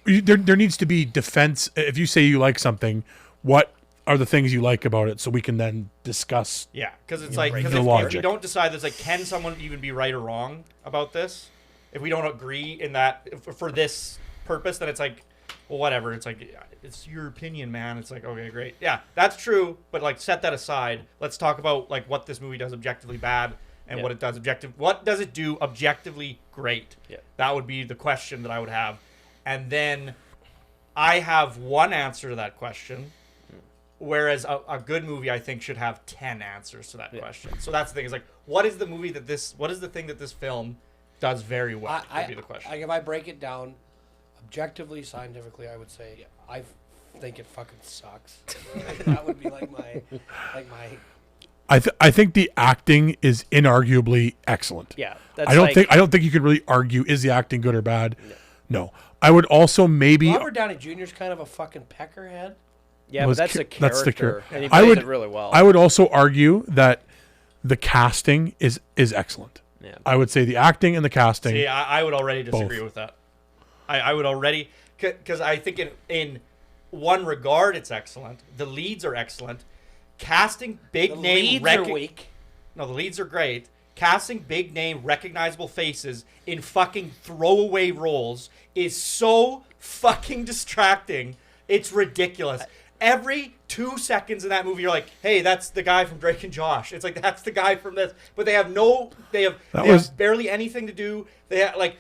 There needs to be defense. If you say you like something, what are the things you like about it, so we can then discuss. Yeah, because it's like the if you logic. don't decide, there's like, can someone even be right or wrong about this? If we don't agree in that for this purpose, then it's like, well, whatever. It's like it's your opinion, man. It's like, okay, great, yeah, that's true, but like set that aside. Let's talk about like what this movie does objectively bad and what it does What does it do objectively great? Yeah. That would be the question that I would have, and then I have one answer to that question. Whereas a good movie, I think, should have 10 answers to that question. So that's the thing. Is like, what is the thing that this film does very well? Would be the question. If I break it down, objectively, scientifically, I would say I think it fucking sucks. That would be like my. I think the acting is inarguably excellent. Yeah, that's I don't think you could really argue is the acting good or bad. No. I would also maybe Robert Downey Jr. is kind of a fucking peckerhead. Yeah, was but that's ca- a character, that's the char- and he I plays would- it really well. I would also argue that the casting is excellent. Yeah. I would say the acting and the casting. See, I would already disagree Both. with that. I would already, because I think in one regard it's excellent. The leads are excellent. Casting big The name leads are weak. No, the leads are great. Casting big name recognizable faces in fucking throwaway roles is so fucking distracting. It's ridiculous. Every 2 seconds in that movie, you're like, "Hey, that's the guy from Drake and Josh." It's like that's the guy from this, but they have barely anything to do. They have like,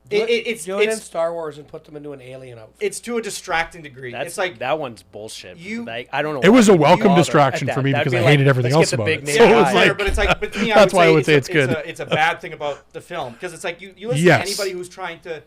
it's do it in Star Wars and put them into an alien outfit. it's to a distracting degree. That's It's like that one's bullshit. you- Like, I don't know. It was why a welcome bother distraction at for me That'd because be I like, hated everything let's else get the about big it. name So guy. it's like but it's like, but to me, that's why I would say it's it's good. It's a bad thing about the film because it's like you listen Yes. to anybody who's trying to,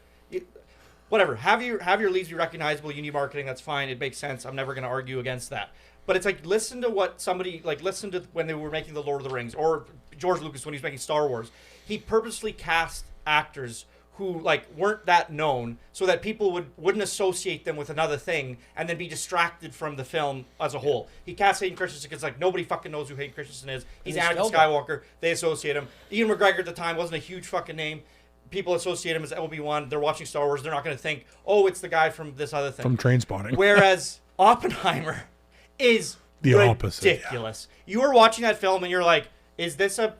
whatever, have your leads be recognizable. You need marketing. That's fine. It makes sense. I'm never going to argue against that. But it's like listen to what somebody listen to when they were making the Lord of the Rings or George Lucas when he was making Star Wars. He purposely cast actors who weren't that known so that people wouldn't associate them with another thing and then be distracted from the film as a whole. He cast Hayden Christensen because nobody fucking knows who Hayden Christensen is. He's And he Anakin still Skywalker. They associate him. Ian McGregor at the time wasn't a huge fucking name. People associate him as Obi-Wan. They're watching Star Wars. They're not going to think, oh, it's the guy from this other thing. From Trainspotting. Whereas Oppenheimer is The opposite, yeah. ridiculous. You are watching that film and you're like, is this a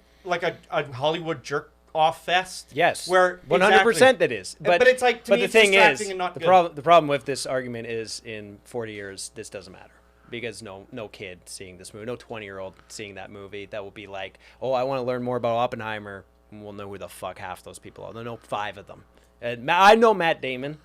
Hollywood jerk off fest? Yes, Where 100% that is. But it's like to but me, the it's thing distracting is, and not the good. problem with this argument is in 40 years this doesn't matter because no kid seeing this movie, no 20-year-old seeing that movie that will be like, oh, I want to learn more about Oppenheimer. And we'll know who the fuck half those people are. They'll know 5 of them. And I know Matt Damon.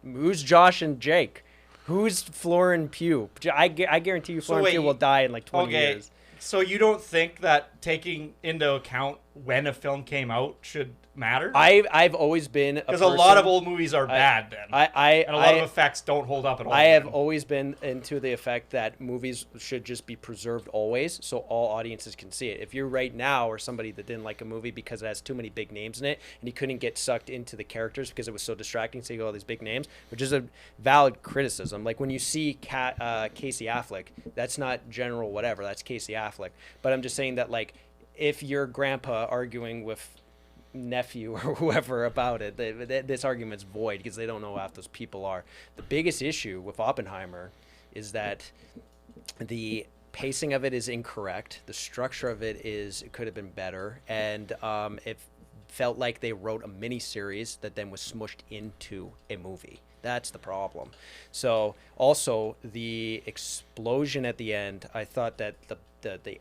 Who's Josh and Jake? Who's Florence Pugh? I guarantee you Florence Pugh will die in like 20 years. So you don't think that taking into account when a film came out should matter? I've always been because a lot of old movies are bad then. And a lot of effects don't hold up at all. I have always been into the effect that movies should just be preserved always, so all audiences can see it. If you're right now or somebody that didn't like a movie because it has too many big names in it and you couldn't get sucked into the characters because it was so distracting seeing all these big names, which is a valid criticism. Like when you see Casey Affleck, that's not general whatever, that's Casey Affleck. But I'm just saying that, like, if your grandpa arguing with nephew or whoever about it, this argument's void because they don't know who half those people are. The biggest issue with Oppenheimer is that the pacing of it is incorrect. The structure of it could have been better, and it felt like they wrote a mini series that then was smushed into a movie. That's the problem. So also the explosion at the end, I thought that the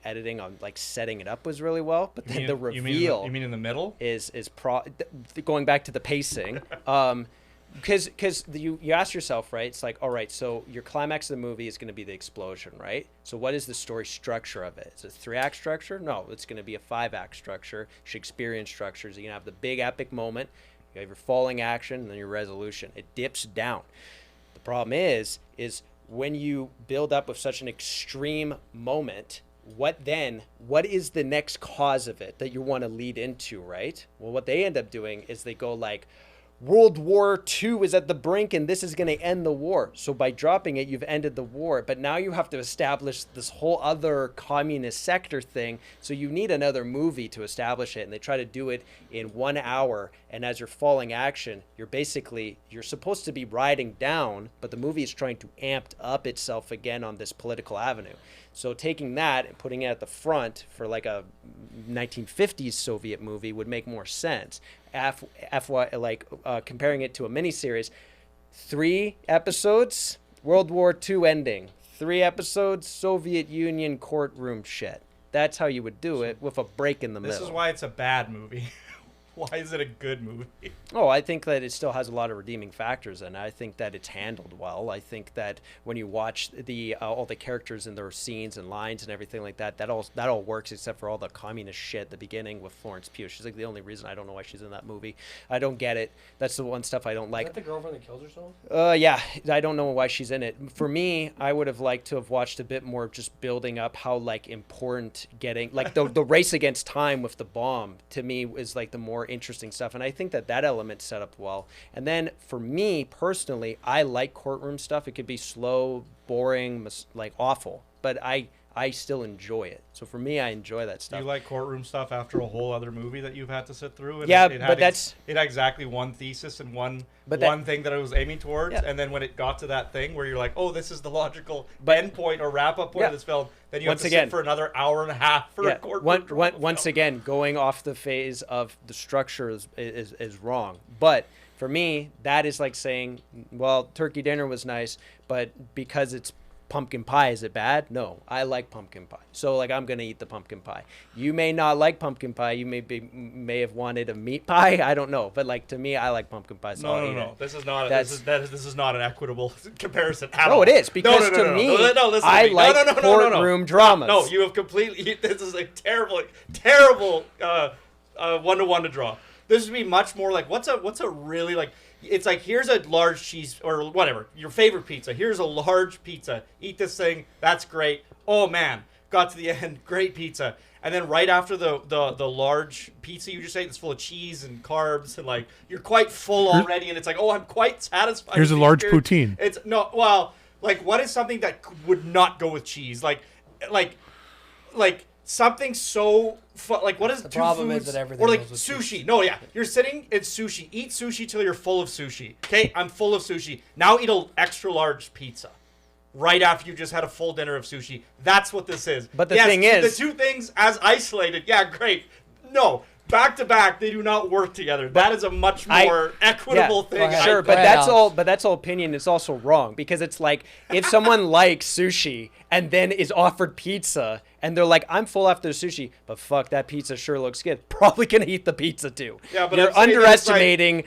editing on like setting it up was really well, but then the reveal. You mean in the middle? Is going back to the pacing. Because you ask yourself, right? It's like, all right, so your climax of the movie is going to be the explosion, right? So what is the story structure of it? Is it a 3-act structure? No, it's going to be a 5-act structure, Shakespearean structures. You're going to have the big epic moment, you have your falling action, and then your resolution. It dips down. The problem is when you build up with such an extreme moment, what is the next cause of it that you want to lead into, right? Well, what they end up doing is they go like, World War II is at the brink and this is going to end the war. So by dropping it, you've ended the war. But now you have to establish this whole other communist sector thing. So you need another movie to establish it. And they try to do it in 1 hour. And as you're falling action, you're supposed to be riding down, but the movie is trying to amp up itself again on this political avenue. So taking that and putting it at the front for like a 1950s Soviet movie would make more sense. Comparing it to a miniseries, 3 episodes, World War II ending, 3 episodes, Soviet Union courtroom shit. That's how you would do it with a break in the middle. This is why it's a bad movie. Why is it a good movie? Oh, I think that it still has a lot of redeeming factors, and I think that it's handled well. I think that when you watch the all the characters and their scenes and lines and everything like that, that all works except for all the communist shit at the beginning with Florence Pugh. She's like the only reason I don't know why she's in that movie. I don't get it. That's the one stuff I don't like. Is that the girlfriend that kills herself? Yeah, I don't know why she's in it. For me, I would have liked to have watched a bit more just building up how like important getting like the race against time with the bomb to me is like the more interesting stuff, and I think that element set up well. And then for me personally, I like courtroom stuff. It could be slow, boring, like awful, but I still enjoy it. So for me, I enjoy that stuff. Do you like courtroom stuff after a whole other movie that you've had to sit through? And yeah, it but it had exactly one thesis and one thing that it was aiming towards, and then when it got to that thing where you're like, oh, this is the logical end point or wrap up point of this film, then you have to sit for another hour and a half for a courtroom drama once again, going off the phase of the structure is wrong. But for me, that is like saying, well, turkey dinner was nice, but because it's pumpkin pie, is it bad? No, I like pumpkin pie. So like I'm gonna eat the pumpkin pie. You may not like pumpkin pie. You may have wanted a meat pie. I don't know. But like to me, I like pumpkin pie. So No. This is not. This is not an equitable comparison at all. No, it is because to me, I like courtroom dramas. No, you have completely. This is a terrible 1-to-1 to draw. This would be much more like what's a really like. It's like, here's a large cheese or whatever, your favorite pizza. Here's a large pizza. Eat this thing. That's great. Oh, man. Got to the end. Great pizza. And then right after the large pizza you just ate that's full of cheese and carbs and, like, you're quite full already. And it's like, oh, I'm quite satisfied. Here's a large poutine. It's, no, well, like, what is something that would not go with cheese? Like something so like what is the two problem foods? is that everything or like goes with sushi. sushi. No, yeah, you're sitting at sushi. Eat sushi till you're full of sushi. Okay, I'm full of sushi. Now eat a extra large pizza. Right after you just had a full dinner of sushi. That's what this is. But the thing is, the two things as isolated. Yeah, great. No. Back to back, they do not work together. That is a much more equitable thing. Sure, but that's all. But that's all opinion. It's also wrong because it's like if someone likes sushi and then is offered pizza and they're like, "I'm full after the sushi, but fuck, that pizza sure looks good." Probably gonna eat the pizza too. Yeah, but you're underestimating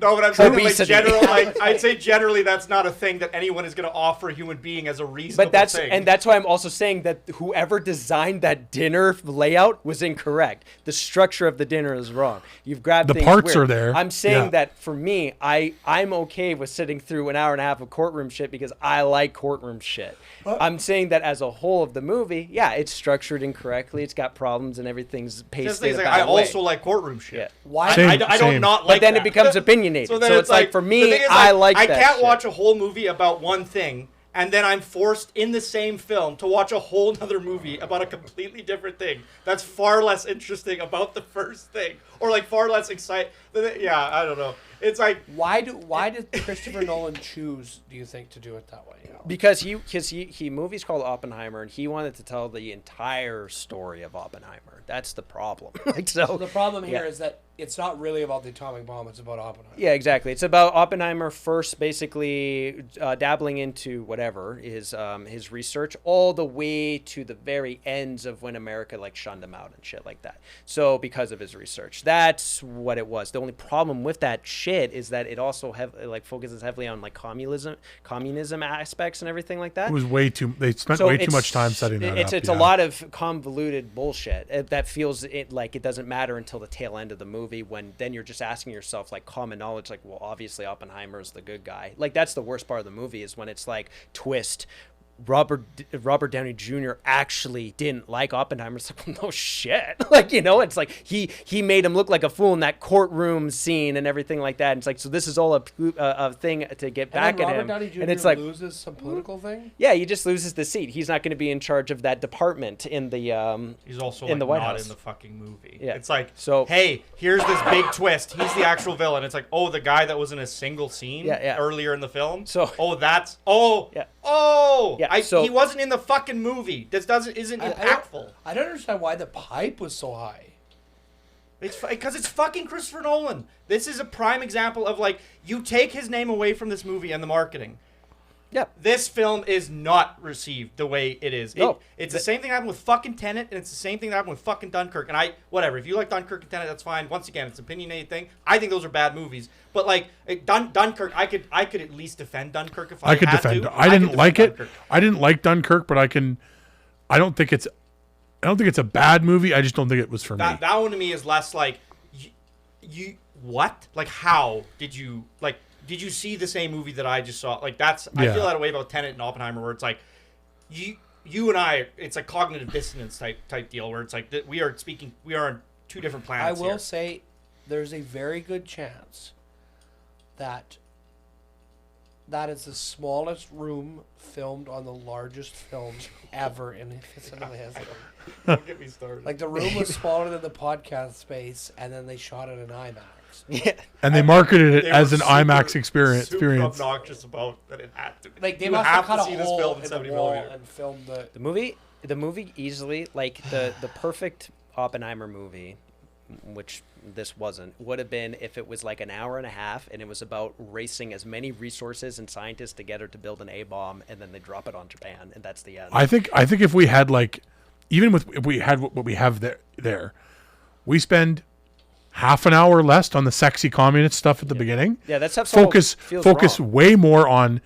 No, but I'm saying like Obesity. general. Like I'd say generally that's not a thing that anyone is going to offer a human being as a reasonable But thing. that's why I'm also saying that whoever designed that dinner layout was incorrect. The structure of the dinner is wrong. You've grabbed The things parts weird. are there. I'm saying Yeah. that for me, I'm okay with sitting through an hour and a half of courtroom shit because I like courtroom shit. I'm saying that as a whole of the movie, yeah, it's structured incorrectly. It's got problems and everything's Just paced in things a like, I bad way. also like courtroom shit. Yeah. Why? Same. I don't not like But then that. it becomes opinionated. So then it's like for the me, thing is, I like I that can't shit. watch a whole movie about one thing and then I'm forced in the same film to watch a whole other movie about a completely different thing that's far less interesting about the first thing or like far less exciting. Yeah, I don't know. It's like Why did Christopher Nolan choose? Do you think to do it that way? Because he movies called Oppenheimer and he wanted to tell the entire story of Oppenheimer. That's the problem. Like so. The problem here yeah. is that it's not really about the atomic bomb. It's about Oppenheimer. Yeah, exactly. It's about Oppenheimer first, basically dabbling into whatever his research, all the way to the very ends of when America like shunned him out and shit like that. So because of his research, that's what it was. The only problem with that shit is that it also focuses heavily on like communism aspects and everything like that. It was way too. They spent So way too it's- much time setting that up. It's yeah. a lot of convoluted bullshit that feels like it doesn't matter until the tail end of the movie when then you're just asking yourself like common knowledge like, well, obviously Oppenheimer is the good guy. Like that's the worst part of the movie is when it's like twist. Robert Downey Jr. actually didn't like Oppenheimer. It's like, well, no shit. Like, you know, it's like he made him look like a fool in that courtroom scene and everything like that. And it's like, so this is all a thing to get back And then at Robert him. Downey Jr. And it's like, loses some political thing. yeah, he just loses the seat. He's not going to be in charge of that department in the he's also in like the White not House. in the fucking movie. Yeah. It's like, So- hey, here's this big twist. He's the actual villain. It's like, oh, the guy that was in a single scene Yeah. earlier in the film. So- Yeah. So- He wasn't in the fucking movie. This isn't impactful. I don't understand why the pipe was so high. It's because it's fucking Christopher Nolan. This is a prime example of like you take his name away from this movie and the marketing. yeah. This film is not received the way it is. No. It's the same thing that happened with fucking Tenet, and it's the same thing that happened with fucking Dunkirk. And whatever. If you like Dunkirk and Tenet, that's fine. Once again, it's an opinionated thing. I think those are bad movies. But like Dunkirk, I could at least defend Dunkirk if I could had defend. to. I didn't could like defend it. Dunkirk. I didn't like Dunkirk, but I don't think it's a bad movie. I just don't think it was for me. That one to me is less like you what? Like how did you like? Did you see the same movie that I just saw? Like that's I Yeah. feel that way about Tenet and Oppenheimer, where it's like you and I, it's a cognitive dissonance type deal, where it's like that we are on two different I planets. will here. say there's a very good chance that is the smallest room filmed on the largest film ever in cinema history. Don't get me started. Like the room was smaller than the podcast space, and then they shot it in IMAX. Yeah. And they marketed it They as were an IMAX experience. Super obnoxious about that it had to. Like they You must have have cut to a see this hole film in in the 70 wall millimeter. and filmed the. The movie easily like the perfect Oppenheimer movie, which this wasn't, would have been if it was like an hour and a half and it was about racing as many resources and scientists together to build an A-bomb and then they drop it on Japan and that's the end. I think if we had like, if we had what we have there, we spend half an hour less on the sexy communist stuff at the beginning. Yeah, that stuff focus feels wrong. way more on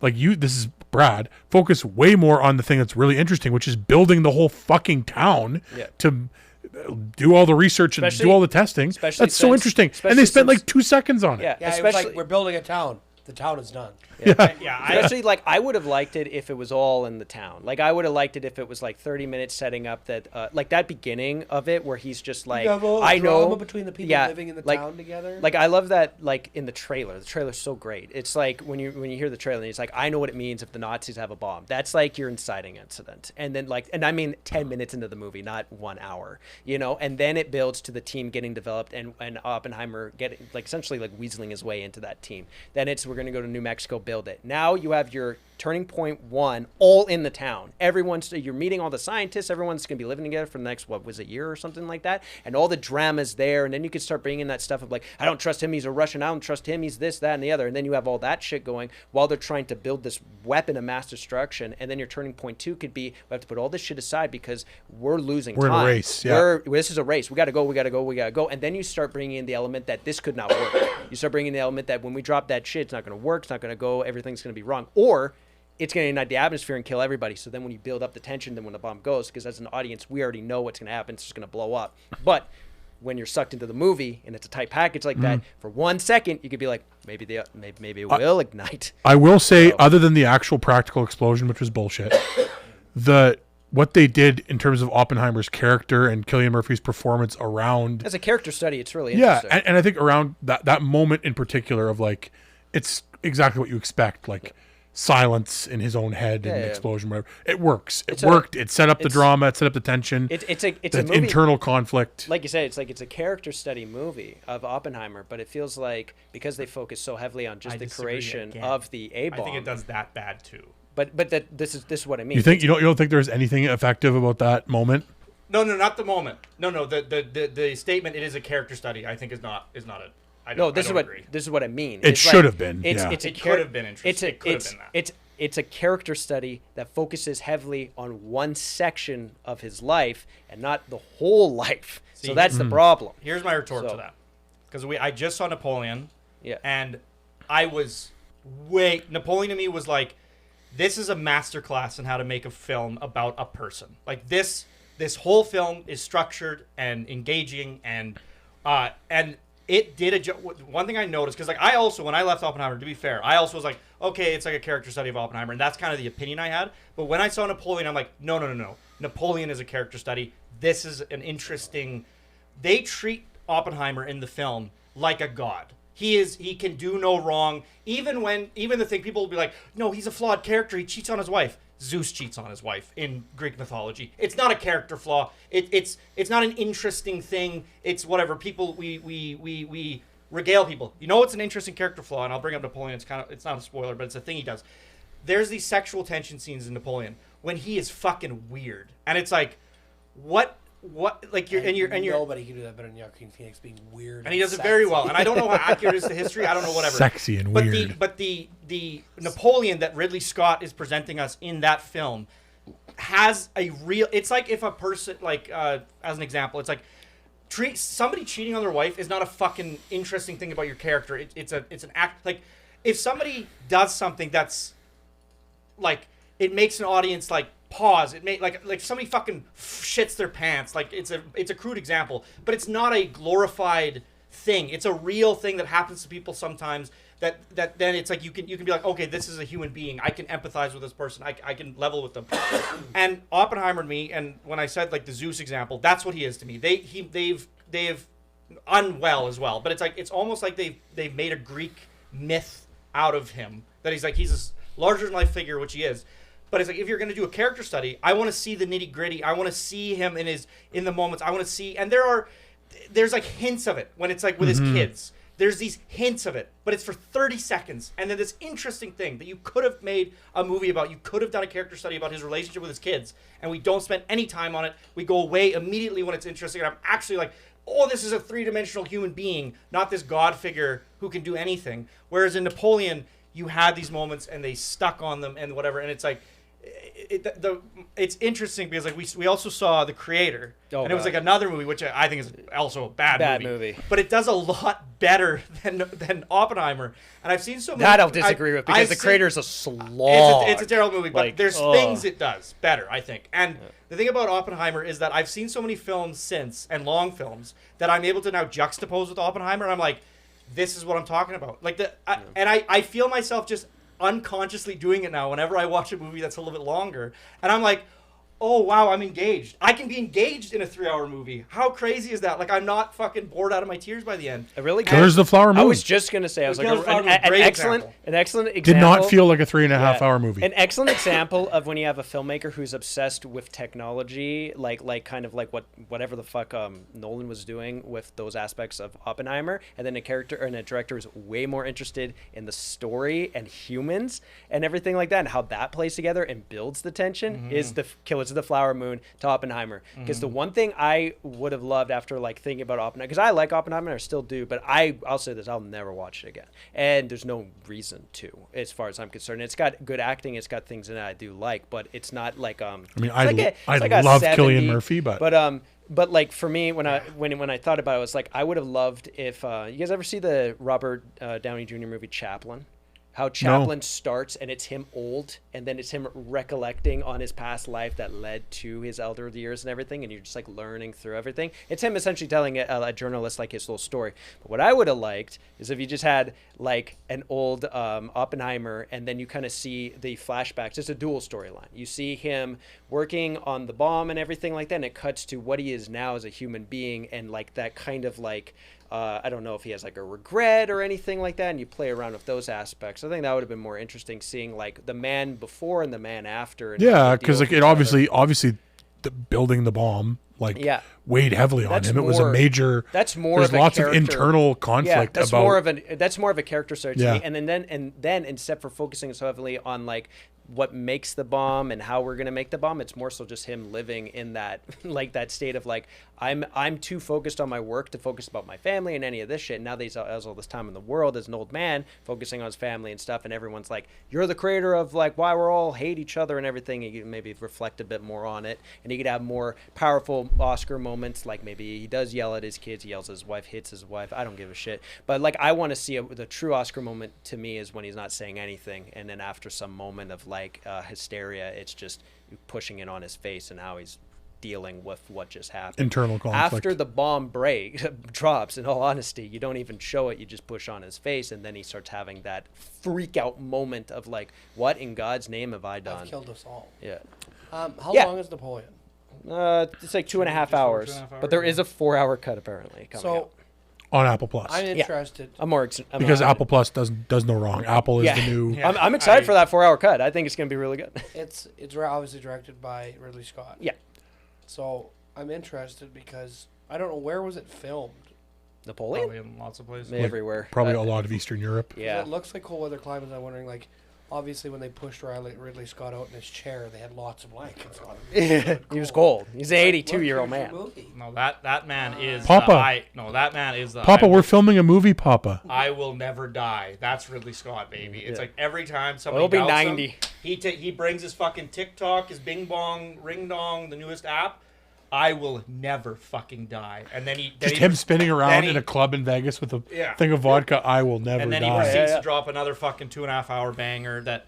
this is Brad. Focus way more on the thing that's really interesting, which is building the whole fucking town Yeah. to do all the research and Especially- do all the testing. especially That's so since- interesting. And especially they spent since- like 2 seconds on it. Yeah, Yeah, it was especially like we're building a town. The town is done. Especially like I would have liked it if it was all in the town. Like I would have liked it if it was like 30 minutes setting up that like that beginning of it where he's just like I know between the people yeah, living in the like- town together. Like I love that like in the trailer. The trailer's so great. It's like when you hear the trailer and it's like I know what it means if the Nazis have a bomb. That's like your inciting incident. And then like and I mean 10 minutes into the movie, not 1 hour, you know? And then it builds to the team getting developed and Oppenheimer getting like essentially like weaseling his way into that team. Then it's we're going to go to New Mexico, build it. Now you have your Turning Point 1, all in the town. You're meeting all the scientists. Everyone's going to be living together for the next, what was it, year or something like that? And all the drama's there. And then you can start bringing in that stuff of like, I don't trust him, he's a Russian. I don't trust him, he's this, that, and the other. And then you have all that shit going while they're trying to build this weapon of mass destruction. And then your Turning Point 2 could be, we have to put all this shit aside because we're losing We're time. in a race, yeah. This is a race. We got to go. And then you start bringing in the element that this could not work. You start bringing in the element that when we drop that shit, it's not going to work. It's not going to go. Everything's going to be wrong. Or it's going to ignite the atmosphere and kill everybody. So then when you build up the tension, then when the bomb goes, because as an audience, we already know what's going to happen. It's just going to blow up. But when you're sucked into the movie and it's a tight package like that, for 1 second, you could be like, maybe it will ignite. I will say, other than the actual practical explosion, which was bullshit, what they did in terms of Oppenheimer's character and Cillian Murphy's performance around... As a character study, it's really interesting. Yeah, and I think around that moment in particular of like, it's exactly what you expect, like silence in his own head and explosion, whatever. It works. It worked. It set up the drama. It set up the tension. It's a movie, internal conflict. like you say, it's a character study movie of Oppenheimer, but it feels like because they focus so heavily on just I the disagree creation again. of the A bomb. I think it does that bad too. But this is what I mean. You don't think there's anything effective about that moment? No, not the moment. No, the statement. It is a character study. I think is not it. This is what I mean. It should have been. It's yeah. it's a It could have been interesting. It could have been that. It's a character study that focuses heavily on one section of his life and not the whole life. See, So that's the problem. Here's my retort So- to that, because I just saw Napoleon, Yeah. and I was Napoleon to me was like, this is a masterclass in how to make a film about a person. Like this whole film is structured and engaging, and it did one thing I noticed, because like I also, when I left Oppenheimer, to be fair, I also was like, okay, it's like a character study of Oppenheimer, and that's kind of the opinion I had. But when I saw Napoleon, I'm like, no. Napoleon is a character study. This is an interesting. They treat Oppenheimer in the film like a god. He can do no wrong. Even the thing, people will be like, no, he's a flawed character. He cheats on his wife. Zeus cheats on his wife in Greek mythology. It's not a character flaw. It's not an interesting thing. It's whatever. People we regale people. You know, it's an interesting character flaw, and I'll bring up Napoleon. It's not a spoiler, but it's a thing he does. There's these sexual tension scenes in Napoleon when he is fucking weird, and it's like, what like you're nobody can do that better than Joaquin Phoenix being weird. and he does it very well. And I don't know how accurate it is to history. I don't know, whatever. Sexy and weird. But the Napoleon that Ridley Scott is presenting us in that film has a real. It's like if a person, like as an example, it's like somebody cheating on their wife is not a fucking interesting thing about your character. It's an act. Like if somebody does something that's like, it makes an audience like pause. It may like somebody fucking shits their pants. Like it's a crude example, but it's not a glorified thing. It's a real thing that happens to people sometimes. That then it's like you can be like, okay, this is a human being. I can empathize with this person. I can level with them. And Oppenheimer and me, and when I said like the Zeus example, that's what he is to me. They've unwell as well, but it's like it's almost like they've made a Greek myth out of him, that he's a larger than life figure, which he is. But it's like, if you're going to do a character study, I want to see the nitty gritty. I want to see him in the moments. I want to see, and there's like hints of it when it's like with his kids. There's these hints of it, but it's for 30 seconds. And then this interesting thing that you could have made a movie about, you could have done a character study about his relationship with his kids, and we don't spend any time on it. We go away immediately when it's interesting. And I'm actually like, oh, this is a three-dimensional human being, not this god figure who can do anything. Whereas in Napoleon, you had these moments and they stuck on them and whatever. And it's like, it's interesting because like we also saw The Creator, and it was like another movie which I think is also a bad movie, but it does a lot better than Oppenheimer. And I've seen so many that I'll disagree with, because The Creator is a slog. It's a terrible movie, but there's things it does better, I think. And the thing about Oppenheimer is that I've seen so many films since, and long films, that I'm able to now juxtapose with Oppenheimer, and I'm like, this is what I'm talking about. Like and I feel myself just unconsciously doing it now whenever I watch a movie that's a little bit longer, and I'm like, oh wow, I'm engaged. I can be engaged in a 3-hour movie. How crazy is that? Like, I'm not fucking bored out of my tears by the end. I really Killers of the Flower Moon. I was just gonna say, I was like, Killers of the Flower Moon, an great excellent example. example. Did not feel like a 3.5 hour movie. An excellent example of when you have a filmmaker who's obsessed with technology, like kind of like whatever the fuck Nolan was doing with those aspects of Oppenheimer, and then a character and a director is way more interested in the story and humans and everything like that, and how that plays together and builds the tension is the Killers of the Flower Moon to Oppenheimer. Because the one thing I would have loved after like thinking about Oppenheimer, because I like Oppenheimer, I still do, but I'll say this, I'll never watch it again, and there's no reason to, as far as I'm concerned. It's got good acting, it's got things in it I do like, but it's not like I mean, I love Cillian Murphy, but like for me, when I thought about it, I was like, I would have loved if you guys ever see the Robert Downey Jr. movie Chaplin? How Chaplin starts and it's him old, and then it's him recollecting on his past life that led to his elder years and everything, and you're just like learning through everything. It's him essentially telling a journalist like his little story. But what I would have liked is if you just had like an old Oppenheimer, and then you kind of see the flashbacks. It's a dual storyline. You see him working on the bomb and everything like that, and it cuts to what he is now as a human being, and like that kind of like I don't know if he has like a regret or anything like that, and you play around with those aspects. I think that would have been more interesting, seeing like the man before and the man after. And yeah, because like it obviously building the bomb weighed heavily on him. It was a major. That's more. There's of a lots character. of internal conflict that's about. That's more of a character story to me. And then instead for focusing so heavily on like what makes the bomb and how we're gonna make the bomb, it's more so just him living in that like that state of like I'm too focused on my work to focus about my family and any of this shit. Now that he has all this time in the world as an old man focusing on his family and stuff, and everyone's like, you're the creator of like why we're all hate each other and everything. He could maybe reflect a bit more on it, and he could have more powerful Oscar moments, like maybe he does yell at his kids, he yells at his wife, hits his wife. I don't give a shit, but like I want to see the true Oscar moment to me is when he's not saying anything, and then after some moment of like hysteria, it's just pushing it on his face and how he's dealing with what just happened. Internal conflict. After the bomb drops, in all honesty, you don't even show it, you just push on his face, and then he starts having that freak out moment of like, what in God's name have I done? I've killed us all. Yeah. How long is Napoleon? It's like 2.5 hours, 2.5 hours, but there is a 4-hour cut apparently coming out. On Apple Plus. I'm interested. I'm more because Apple Plus does no wrong. Apple is the new. Yeah. I'm excited for that 4-hour cut. I think it's going to be really good. It's obviously directed by Ridley Scott. Yeah. So I'm interested because I don't know, where was it filmed? Napoleon? Probably in lots of places. Everywhere. Probably a lot of Eastern Europe. Yeah. It looks like cold weather climates. I'm wondering, like, obviously when they pushed Ridley Scott out in his chair, they had lots of blankets on him. He was cold. He's an 82-year-old man. No, that man is Papa. that man is the Papa, we're filming a movie, Papa. I will never die. That's Ridley Scott, baby. It's like every time somebody He'll be doubts 90. him, he brings his fucking TikTok, his Bing Bong, Ring Dong, the newest app. I will never fucking die. And then Just him spinning around in a club in Vegas with a thing of vodka. I will never and then die. he proceeds to drop another fucking 2.5 hour banger that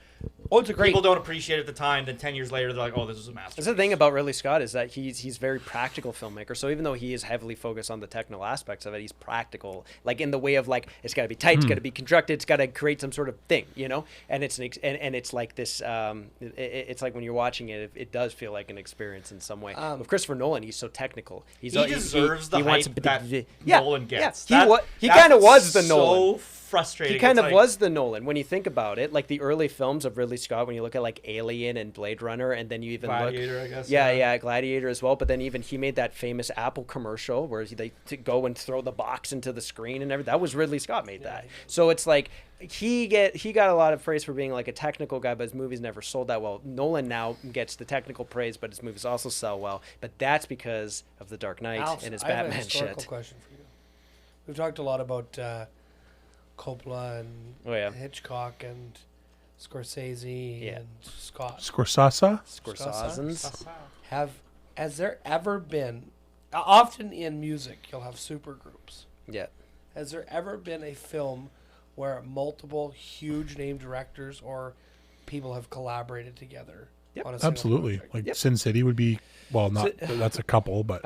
it's a great. people don't appreciate at the time. Then 10 years later, they're like, "Oh, this is a masterpiece." That's the thing about Ridley Scott is that he's very practical filmmaker. So even though he is heavily focused on the technical aspects of it, he's practical, like in the way of like it's got to be tight, it's got to be constructed, it's got to create some sort of thing, you know. And it's and it's like this. It's like when you're watching it, it does feel like an experience in some way. With Christopher Nolan, he's so technical. He deserves the hype that Nolan gets. He kind of was the Nolan. So frustrating. He kind of was the Nolan when you think about it. Like the early films of Ridley Scott, when you look at like Alien and Blade Runner, and then you even Gladiator, look, I guess. Yeah, Gladiator as well. But then even he made that famous Apple commercial where they go and throw the box into the screen and everything. That was Ridley Scott made that. So it's like he got a lot of praise for being like a technical guy, but his movies never sold that well. Nolan now gets the technical praise, but his movies also sell well. But that's because of The Dark Knight and his I have Batman a historical shit. question for you. We've talked a lot about Coppola and Hitchcock and Scorsese and Scott. Scorsese? Has there ever been, often in music, you'll have super groups. Yeah. Has there ever been a film where multiple huge name directors or people have collaborated together on a single Absolutely. project? Like Sin City would be, well, not that's a couple, but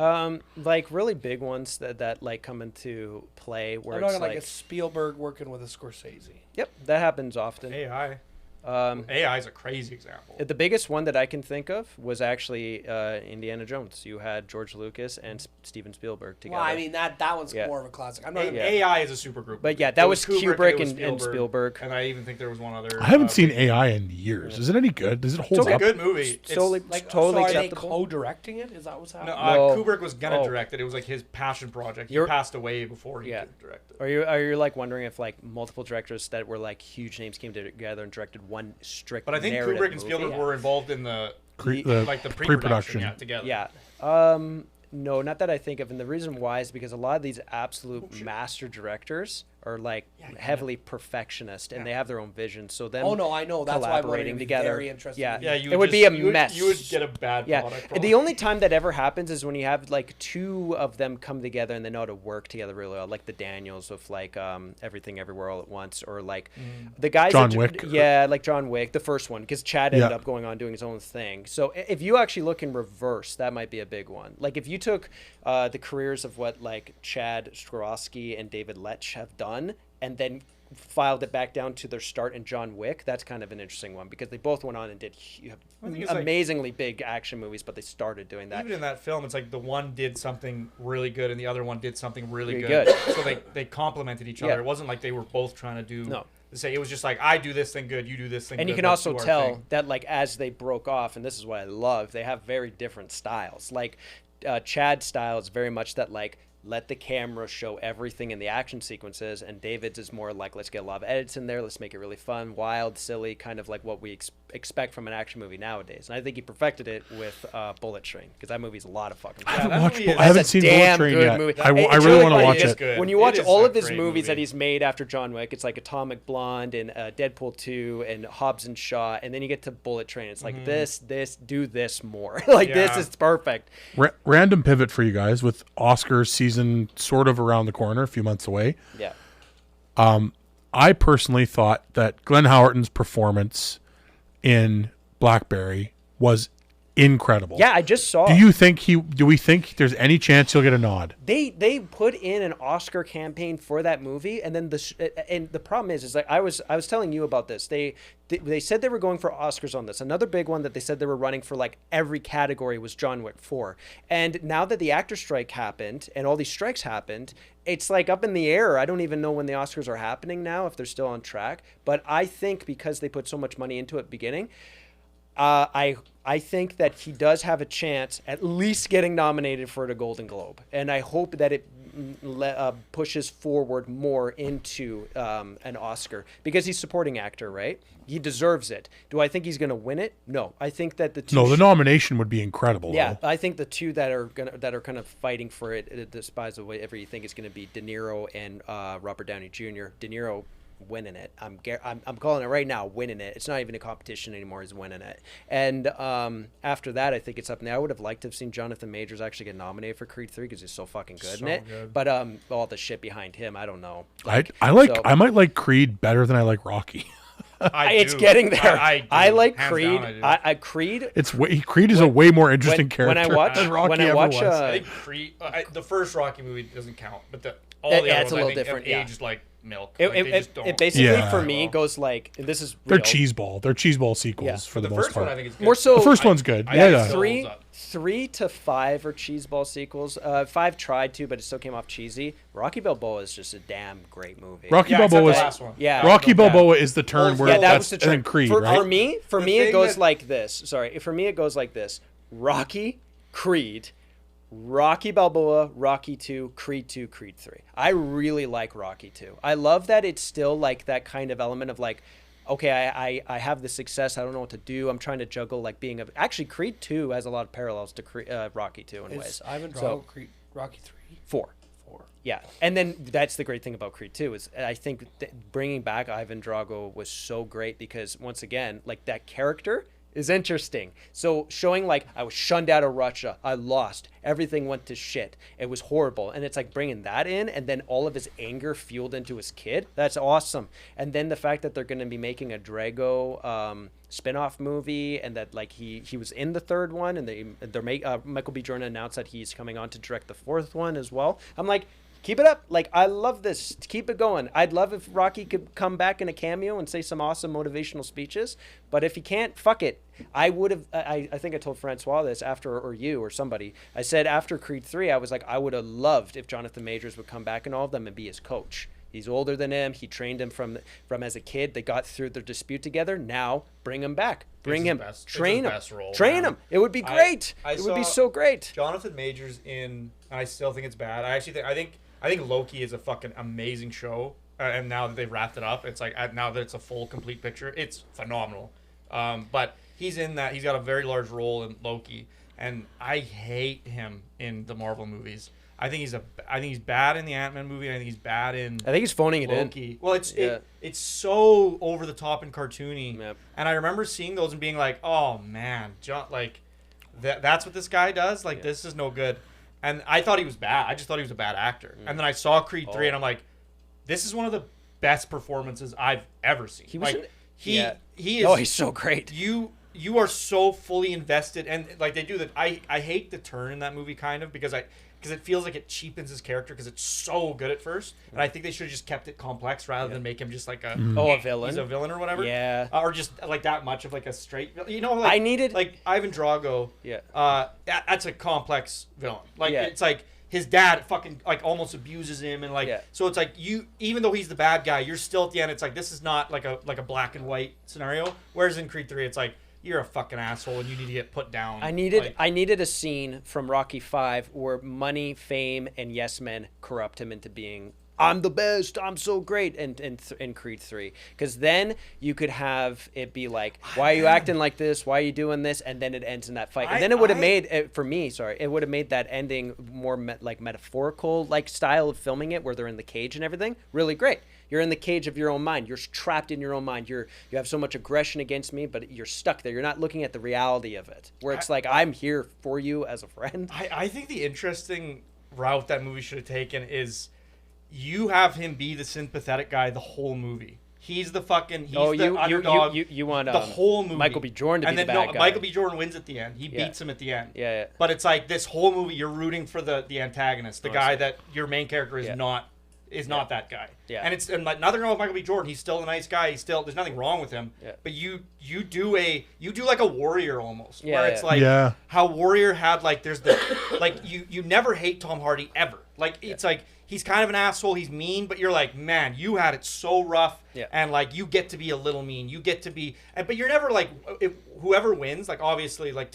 like really big ones that like come into play where I'm it's talking like a Spielberg working with a Scorsese. Yep, that happens often. AI. AI is a crazy example. The biggest one that I can think of was actually Indiana Jones. You had George Lucas and Steven Spielberg together. Well, I mean that one's Yeah. more of a classic. I'm not. even AI is a super group. But yeah, It that was and Kubrick it was and Spielberg. And I even think there was one other. I haven't seen AI in years. Is it any good? Does it hold It's a up? good movie. Totally, Like, totally so are they acceptable. co-directing it? Is that what's No, happening? No. Kubrick was gonna Oh. direct it. It was like his passion project. He You're- passed away before he Yeah. could direct it. Are you like wondering if like multiple directors that were like huge names came together and directed one strict? But I think narrative Kubrick and movie? Spielberg were involved in the The like the pre-production. pre-production together. Yeah. No, not that I think of. And the reason why is because a lot of these absolute master directors are like heavily perfectionist and they have their own vision. So them Oh no, I know. That's why I'm collaborating wondering together. Very interesting. Yeah, Yeah, you it would just, be a you would- mess. You would get a bad Yeah, product. the probably. only time that ever happens is when you have like two of them come together and they know how to work together really well, like the Daniels with like Everything Everywhere All at Once, or like the guys. John that, Wick. Yeah, like John Wick, the first one, because Chad ended Yeah. up going on doing his own thing. So if you actually look in reverse, that might be a big one. Like if you took the careers of what like Chad Swarovski and David Lech have done, and then filed it back down to their start in John Wick, that's kind of an interesting one because they both went on and did think it's like- amazingly big action movies, but they started doing that. Even in that film, it's like the one did something really good and the other one did something really Really good. good. So they complemented each Yeah. other. It wasn't like they were both trying to do. No. Say it was just like I do this thing good, you do this thing. And good, you can let's also do our tell thing. that like as they broke off, and this is what I love, they have very different styles. Like Chad's style is very much that like let the camera show everything in the action sequences, and David's is more like let's get a lot of edits in there, let's make it really fun, wild, silly, kind of like what we expect from an action movie nowadays. And I think he perfected it with Bullet Train, because that movie's a lot of fucking fun. I haven't that watched. movie is- I haven't That's a seen Bullet damn Train good yet. movie. I It's really want to funny watch because it. good. When you It watch is all a of his great movies that movie. he's made after John Wick, it's like Atomic Blonde and Deadpool 2 and Hobbs and Shaw, and then you get to Bullet Train. It's like this, do this more. Like this Yeah. is perfect. Random pivot for you guys with Oscar season sort of around the corner, a few months away. Yeah. I personally thought that Glenn Howerton's performance in Blackberry was incredible. Yeah, I just saw. Do we think there's any chance he'll get a nod? They put in an Oscar campaign for that movie, and then the problem is like I was telling you about this. They said they were going for Oscars on this. Another big one that they said they were running for like every category was John Wick 4. And now that the actor strike happened and all these strikes happened, it's like up in the air. I don't even know when the Oscars are happening now, if they're still on track. But I think because they put so much money into it beginning, I think that he does have a chance at least getting nominated for the Golden Globe, and I hope that it pushes forward more into an Oscar because he's supporting actor, right? He deserves it. Do I think he's going to win it? No. I think that the two. No, the nomination would be incredible. Yeah, though. I think the two that are kind of fighting for it, despite whatever you think, is going to be De Niro and Robert Downey Jr. De Niro winning it. I'm calling it right now, winning it. It's not even a competition anymore. He's winning it. And after that, I think it's up now. I would have liked to have seen Jonathan Majors actually get nominated for Creed 3 because he's so fucking good in it. good. But all the shit behind him, I don't know. I might like Creed better than I like Rocky. It's do. getting there. I do. I like Hands Creed. down, I Creed. Creed is a way more interesting when character I watch than Rocky when I ever watch was. I think Creed, the first Rocky movie doesn't count, but all the Yeah, other it's a ones little I think different, have yeah. aged like milk. It, Like, they it, just don't. it basically Yeah. for me goes like, and this is They're real. cheeseball. They're cheeseball sequels Yeah. for the the most first part. one I think is good. More so the first one's good. I Yeah, think yeah. so. three, holds up. 3 to 5 are cheeseball sequels. 5 tried to, but it still came off cheesy. Rocky Balboa is just a damn great movie. Rocky Yeah, except Balboa the is last one. Yeah. Rocky Don't Balboa is the turn where Yeah, that was that's the and then turn. Creed, for, right? For me, The it thing goes that- like this. Sorry, for me it goes like this: Rocky, Creed, Rocky Balboa, Rocky 2, Creed 2, Creed 3. I really like Rocky 2. I love that it's still like that kind of element of like, okay, I have the success. I don't know what to do. I'm trying to juggle like being a. Actually, Creed 2 has a lot of parallels to Rocky 2 in ways. Is Ivan So- Drago Creed Rocky 3? 4. Yeah, and then that's the great thing about Creed 2 is I think bringing back Ivan Drago was so great because once again, like that character is interesting. So showing like I was shunned out of Russia, I lost, everything went to shit, it was horrible, and it's like bringing that in, and then all of his anger fueled into his kid. That's awesome. And then the fact that they're going to be making a Drago spin-off movie, and that like he was in the third one, and they're Michael B. Jordan announced that he's coming on to direct the fourth one as well. I'm like, Keep it up. Like, I love this. Keep it going. I'd love if Rocky could come back in a cameo and say some awesome motivational speeches. But if he can't, fuck it. I would have, I think I told Francois this after, or you or somebody. I said after Creed 3, I was like, I would have loved if Jonathan Majors would come back in all of them and be his coach. He's older than him. He trained him from as a kid. They got through their dispute together. Now bring him back. Bring him. Train him. Train him. It would be great. It would be so great. Jonathan Majors in, and I still think it's bad. I think Loki is a fucking amazing show. And now that they've wrapped it up, it's like now that it's a full, complete picture, it's phenomenal. But he's in that. He's got a very large role in Loki, and I hate him in the Marvel movies. I think he's bad in the Ant-Man movie. I think he's bad in. I think he's phoning Loki. it in. Well, it's so over the top and cartoony. Yep. And I remember seeing those and being like, oh man, that's what this guy does. Like this is no good. And I thought he was bad. I just thought he was a bad actor. And then I saw Creed 3 and I'm like, this is one of the best performances I've ever seen. He was he is. Oh, he's so great. You are so fully invested, and like they do that. I hate the turn in that movie kind of because it feels like it cheapens his character because it's so good at first, and I think they should have just kept it complex rather than make him just like a villain. He's a villain or whatever. Yeah. Or just like that much of like a straight. Like I needed like Ivan Drago. Yeah. That's a complex villain. Like it's like his dad fucking like almost abuses him and like so it's like you even though he's the bad guy, you're still at the end. It's like this is not like a black and white scenario. Whereas in Creed 3, it's like, you're a fucking asshole and you need to get put down. I needed a scene from Rocky 5 where money, fame, and yes men corrupt him into being, I'm the best, I'm so great, in Creed 3. Because then you could have it be like, why are you acting like this? Why are you doing this? And then it ends in that fight. And then it would have made, it would have made that ending more metaphorical like style of filming it where they're in the cage and everything really great. You're in the cage of your own mind. You're trapped in your own mind. You have so much aggression against me, but you're stuck there. You're not looking at the reality of it. Where it's like, I'm here for you as a friend. I think the interesting route that movie should have taken is you have him be the sympathetic guy the whole movie. He's the fucking the underdog. You want the whole movie. Michael B. Jordan to be the bad guy. Michael B. Jordan wins at the end. He beats him at the end. Yeah. But it's like this whole movie you're rooting for the antagonist, the guy that your main character is not that guy. Yeah. And like nothing wrong with Michael B. Jordan. He's still a nice guy. There's nothing wrong with him. Yeah. But you do like a Warrior almost. Yeah, where it's like how Warrior had like there's the like you never hate Tom Hardy ever. Like it's like he's kind of an asshole, he's mean, but you're like, man, you had it so rough and like you get to be a little mean. You get to be but you're never like whoever wins, like obviously like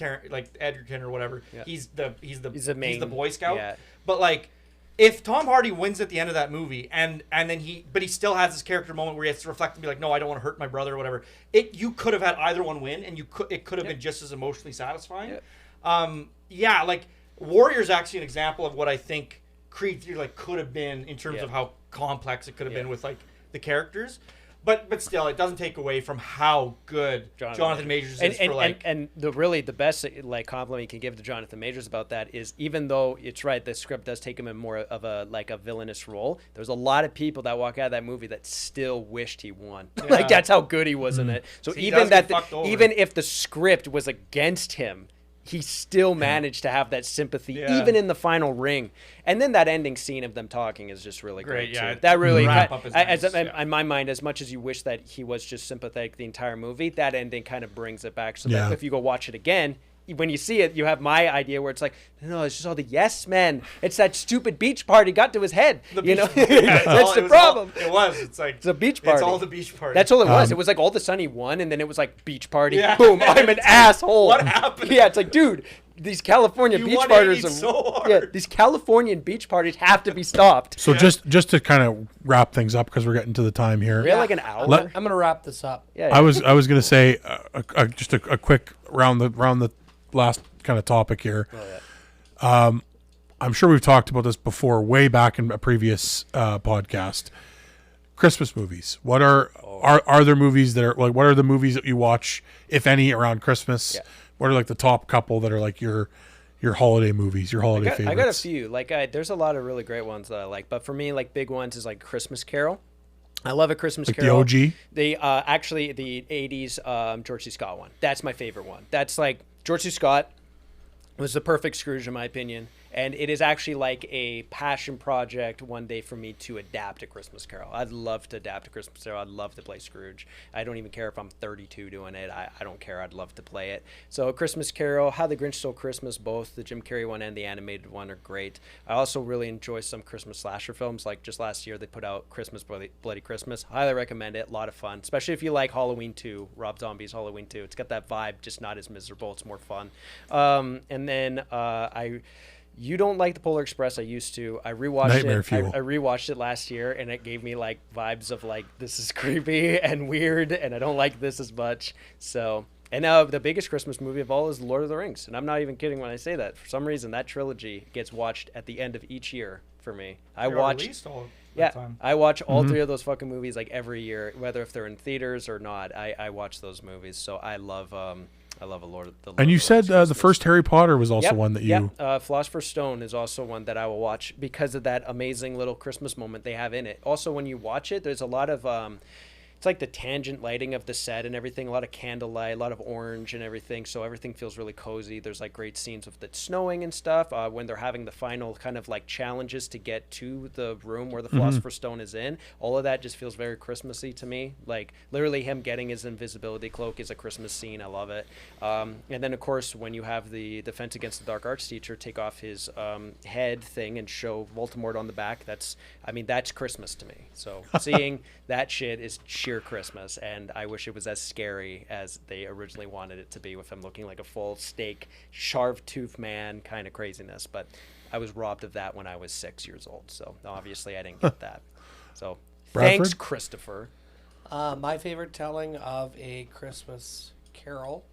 Edgerton or whatever, he's the Boy Scout. Yeah. But like if Tom Hardy wins at the end of that movie and then he still has this character moment where he has to reflect and be like, no, I don't want to hurt my brother or whatever. You could have had either one win and it could have been just as emotionally satisfying. Like Warrior's actually an example of what I think Creed 3 like could have been in terms of how complex it could have been with like the characters. But still, it doesn't take away from how good Jonathan Majors is and the best like compliment you can give to Jonathan Majors about that is even though it's right, the script does take him in more of a villainous role. There's a lot of people that walk out of that movie that still wished he won. Yeah. Like that's how good he was in it. So even if the script was against him, he still managed to have that sympathy, even in the final ring. And then that ending scene of them talking is just really great too. That really, in my mind, as much as you wish that he was just sympathetic the entire movie, that ending kind of brings it back. So that if you go watch it again, when you see it, you have my idea where it's like, no, it's just all the yes men. It's that stupid beach party got to his head. That's the problem. It's like it's a beach party. It's all the beach party. That's all it was. It was like all of a sudden he won, and then it was like beach party. Yeah. Boom! I'm an asshole. What happened? Yeah, it's like, dude, these California beach parties are so hard. Yeah, these Californian beach parties have to be stopped. So just to kind of wrap things up because we're getting to the time here. We have like an hour. I'm gonna wrap this up. Yeah. I was gonna say just a quick round the last kind of topic here. I'm sure we've talked about this before, way back in a previous podcast. Christmas movies. What are there movies that are like? What are the movies that you watch, if any, around Christmas? Yeah. What are like the top couple that are like your holiday movies, your holiday favorites? I got a few. Like there's a lot of really great ones that I like, but for me, like big ones is like Christmas Carol. I love a Christmas Carol. The OG. The actually the 80s George C. Scott one. That's my favorite one. That's like George C. Scott was the perfect Scrooge in my opinion. And it is actually like a passion project one day for me to adapt a Christmas Carol. I'd love to adapt a Christmas Carol. I'd love to play Scrooge. I don't even care if I'm 32 doing it. I don't care. I'd love to play it. So Christmas Carol, How the Grinch Stole Christmas, both the Jim Carrey one and the animated one are great. I also really enjoy some Christmas slasher films. Like just last year, they put out Christmas Bloody Christmas. Highly recommend it. A lot of fun, especially if you like Halloween 2, Rob Zombie's Halloween 2. It's got that vibe, just not as miserable. It's more fun. And then you don't like the Polar Express. I used to. I rewatched Nightmare it. Fuel. I rewatched it last year, and it gave me like vibes of like, this is creepy and weird, and I don't like this as much. So, and now the biggest Christmas movie of all is Lord of the Rings, and I'm not even kidding when I say that. For some reason, that trilogy gets watched at the end of each year for me. I They're watch. released all the Yeah, time. I watch all three of those fucking movies like every year, whether if they're in theaters or not. I watch those movies, so I love a Lord. And you said the first Harry Potter was also Yep, one that you. Yep. Philosopher's Stone is also one that I will watch because of that amazing little Christmas moment they have in it. Also, when you watch it, there's a lot of it's like the tangent lighting of the set and everything, a lot of candlelight, a lot of orange and everything, so everything feels really cozy. There's like great scenes of it snowing and stuff when they're having the final kind of like challenges to get to the room where the Philosopher's Stone is in. All of that just feels very Christmassy to me. Like literally him getting his invisibility cloak is a Christmas scene. I love it. And then of course when you have the Defense Against the Dark Arts teacher take off his head thing and show Voldemort on the back, that's Christmas to me. So seeing that shit is sheer Christmas, and I wish it was as scary as they originally wanted it to be, with him looking like a full steak, sharp-toothed man kind of craziness. But I was robbed of that when I was 6 years old, so obviously I didn't get that. So thanks, Bradford? Christopher. My favorite telling of a Christmas Carol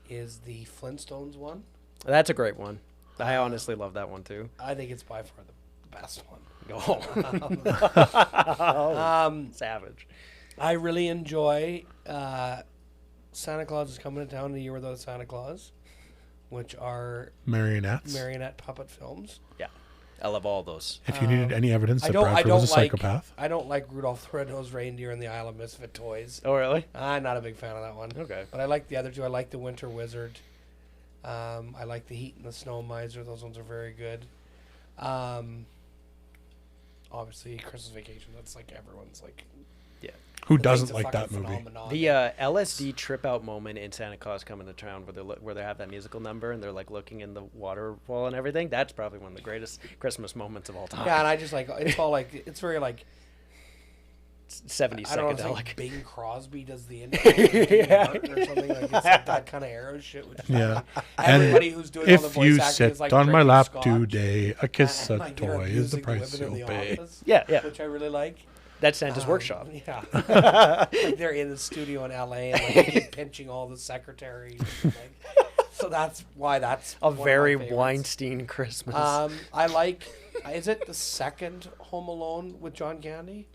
is the Flintstones one. That's a great one. I honestly love that one too. I think it's by far the best one. Savage. I really enjoy Santa Claus is Coming to Town, A Year Without Santa Claus, which are Marionettes. marionette puppet films. Yeah, I love all those. If you needed any evidence I that don't. I Bradford don't was a like. psychopath. I don't like Rudolph the Red-Nosed Reindeer and the Isle of Misfit Toys. Oh really? I'm not a big fan of that one. Okay. But I like the other two. I like the Winter Wizard. I like the Heat and the Snow Miser. Those ones are very good. Obviously, Christmas Vacation. That's like everyone's like. Yeah. Who the doesn't thing's a like that fucking movie? phenomenon. The LSD trip out moment in Santa Claus Coming to Town, where they have that musical number and they're like looking in the waterfall and everything. That's probably one of the greatest Christmas moments of all time. Yeah, and I just like it's all like it's very like 70s I don't know, it's psychedelic. like Bing Crosby does the intro or something like it's like that kind of arrow shit. Which is Yeah. like, everybody who's doing all the If voice you acting sit is like on my drinking lap scotch. today, a kiss, And, a like, they're toy is the abusing price women in you'll the pay. office, Yeah. which I really like. That's Santa's workshop. Yeah, like they're in the studio in LA and like, they keep pinching all the secretaries. And, like, so that's why that's A one of my very favorites. Weinstein Christmas. I like. Is it the second Home Alone with John Candy?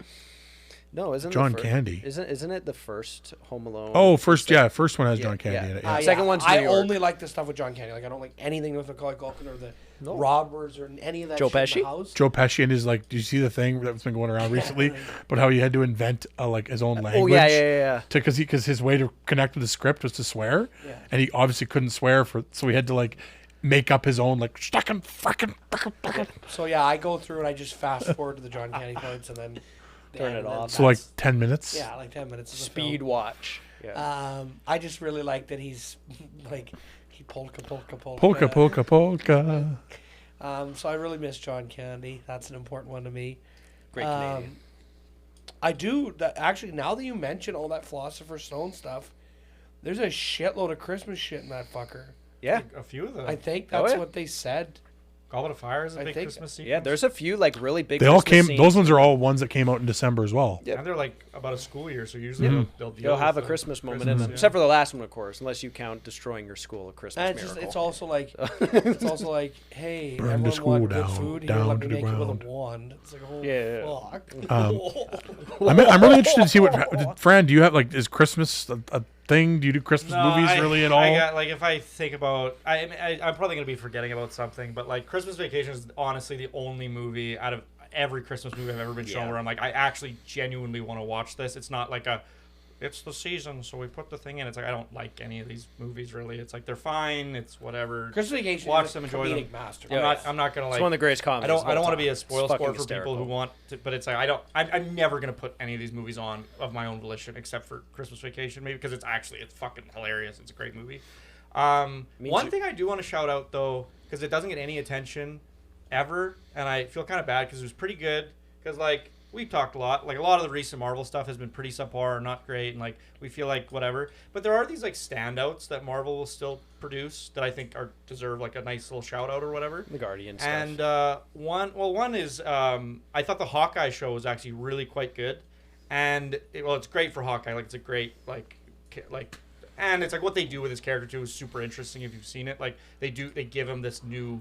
no, isn't John the Candy. Isn't it the first Home Alone? Oh, first one has Yeah, John Candy yeah. in it. Yeah. Second one's I New York. only like the stuff with John Candy. Like I don't like anything with Macaulay Culkin or the robbers or any of that. Joe shit in Pesci? the house. Joe Pesci and his like, do you see the thing that's been going around recently? But how he had to invent like his own language. Oh yeah. Because his way to connect with the script was to swear, Yeah. and he obviously couldn't swear so he had to like make up his own like stuckin' fucking. So yeah, I go through and I just fast forward to the John Candy points and then Turn it and then off. So like that's- 10 minutes. yeah, like 10 minutes. Of the Speed film. watch. Yeah. I just really like that he's like he polka. Polka, polka, polka. So I really miss John Candy. That's an important one to me. Great Canadian. I do. Actually, now that you mention all that Philosopher's Stone stuff, there's a shitload of Christmas shit in that fucker. Yeah. A few of them. I think Oh, that's yeah. what they said. Goblet of Fire is a I big think- Christmas sequence. Yeah, there's a few like really big. They all Christmas came. scenes. Those ones are all ones that came out in December as well. Yep. And they're like about a school year, so usually they'll deal They'll have a with the Christmas moment in Christmas, them, yeah. except for the last one, of course, unless you count destroying your school a Christmas And miracle. it's also like hey, Burn the everyone school want good down, food. Here, down let to me the make it with ground. a wand. It's like oh Yeah. fuck. I'm really interested to see what Fran. Do you have like is Christmas a thing? Do you do Christmas movies really at all? I got, like if I think about, I'm probably gonna be forgetting about something, but like Christmas Vacation is honestly the only movie out of every Christmas movie I've ever been shown Yeah. where I'm like, I actually genuinely want to watch this. It's not like it's the season, so we put the thing in. It's like I don't like any of these movies really. It's like they're fine. It's whatever. Christmas Vacation Watch is them, a enjoy them. comedic master. I'm not gonna like. It's one of the greatest comedies. I don't want want to be a spoil sport for hysterical. people who want to, but it's like I'm never gonna put any of these movies on of my own volition except for Christmas Vacation, maybe because it's fucking hilarious. It's a great movie. One thing I do want to shout out though, because it doesn't get any attention ever, and I feel kind of bad because it was pretty good. Because like we've talked a lot, like a lot of the recent Marvel stuff has been pretty subpar or not great, and like we feel like whatever. But there are these like standouts that Marvel will still produce that I think deserve like a nice little shout out or whatever. The Guardians. And one is I thought the Hawkeye show was actually really quite good, and it's great for Hawkeye. Like it's a great and it's like what they do with his character too is super interesting if you've seen it. Like they give him this new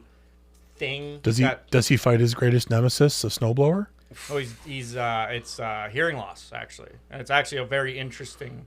thing. Does he fight his greatest nemesis, the snowblower? Oh, it's hearing loss actually, and it's actually a very interesting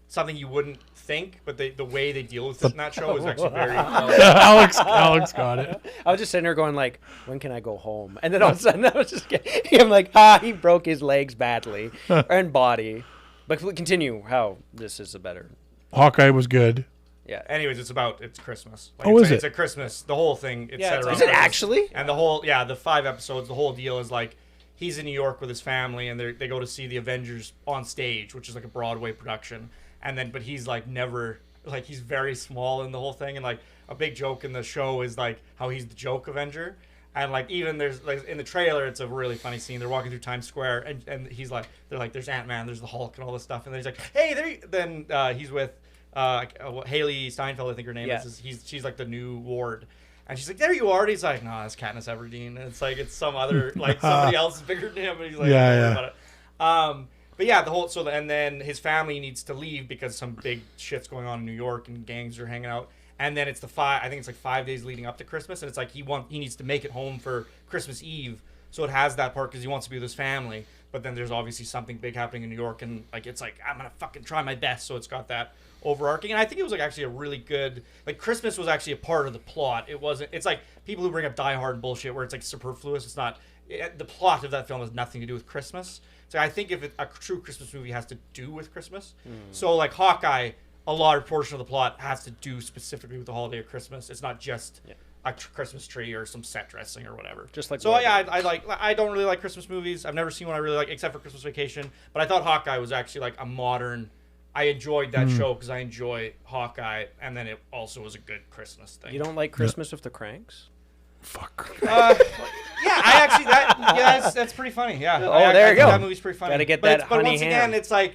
something you wouldn't think, but the way they deal with it in that show is actually very. Alex got it. I was just sitting there going like, when can I go home? And then all of a sudden I was just I'm like, he broke his legs badly and body. But continue how this is a better. Hawkeye was good. Yeah. Anyways, it's Christmas. It's a Christmas. The whole thing. It's set around is it Christmas. actually? And the 5 episodes. The whole deal is like he's in New York with his family, and they go to see the Avengers on stage, which is like a Broadway production. And then, but he's like never he's very small in the whole thing, and like a big joke in the show is like how he's the joke Avenger. And like even there's like in the trailer, it's a really funny scene. They're walking through Times Square, and he's like, they're like, there's Ant-Man, there's the Hulk, and all this stuff. And then he's like, hey, then he's with Haley Steinfeld, I think her name is. She's like the new ward, and she's like, there you are. And he's like, no, that's Katniss Everdeen. And it's like it's some other somebody else is bigger than him, and he's like, don't worry about it. But yeah, and then his family needs to leave because some big shit's going on in New York, and gangs are hanging out. And then it's I think it's like 5 days leading up to Christmas, and it's like he needs to make it home for Christmas Eve, so it has that part because he wants to be with his family. But then there's obviously something big happening in New York, and like it's like I'm gonna fucking try my best, so it's got that overarching. And I think it was like actually a really good Christmas was actually a part of the plot. It wasn't. It's like people who bring up Die Hard bullshit where it's like superfluous. It's not. The plot of that film has nothing to do with Christmas. So I think if a true Christmas movie has to do with Christmas, so like Hawkeye. A large portion of the plot has to do specifically with the holiday of Christmas. It's not just a Christmas tree or some set dressing or whatever. Just like so, yeah, I don't really like Christmas movies. I've never seen one I really like except for Christmas Vacation. But I thought Hawkeye was actually like a modern. I enjoed that show because I enjoy Hawkeye, and then it also was a good Christmas thing. You don't like Christmas with the Cranks? Fuck. Yeah, I actually that's pretty funny. Yeah. There you go. That movie's pretty funny. Gotta get but that but honey once ham. again, it's like.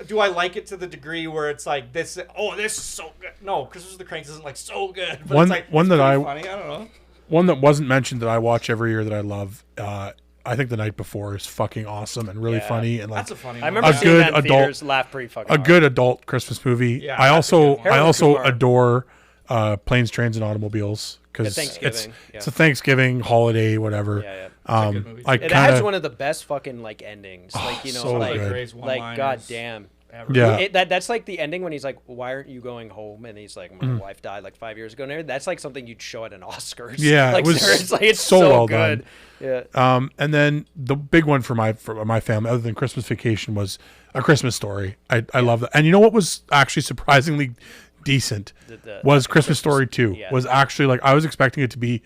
Do I like it to the degree where it's like this? Oh, this is so good. No, Christmas of the Cranks isn't like so good. But One- it's like one it's that pretty I- funny. I don't know. One that wasn't mentioned that I watch every year that I love. I think The Night Before is fucking awesome and really funny and like That's a funny. I one. remember A seeing good that in adult- theaters, laugh pretty fucking a hard. good adult Christmas movie. Yeah, I that's a also good one. I also Harold Kumar. adore Planes, Trains, and Automobiles because At it's Thanksgiving, it's a Thanksgiving holiday, whatever. Yeah, a good movie. I It kind has of one of the best fucking like endings. Like so Like good. Gray's one-liners goddamn. ever. Yeah. That's like the ending when he's like, "Why aren't you going home?" And he's like, "My wife died like 5 years ago." And that's like something you'd show at an Oscars. Yeah, like it was seriously, it's so so well good. done. Yeah, And then the big one for my family, other than Christmas Vacation, was A Christmas Story. I love that. And you know what was actually surprisingly decent was Christmas Story 2. yeah. Was actually like I was expecting it to be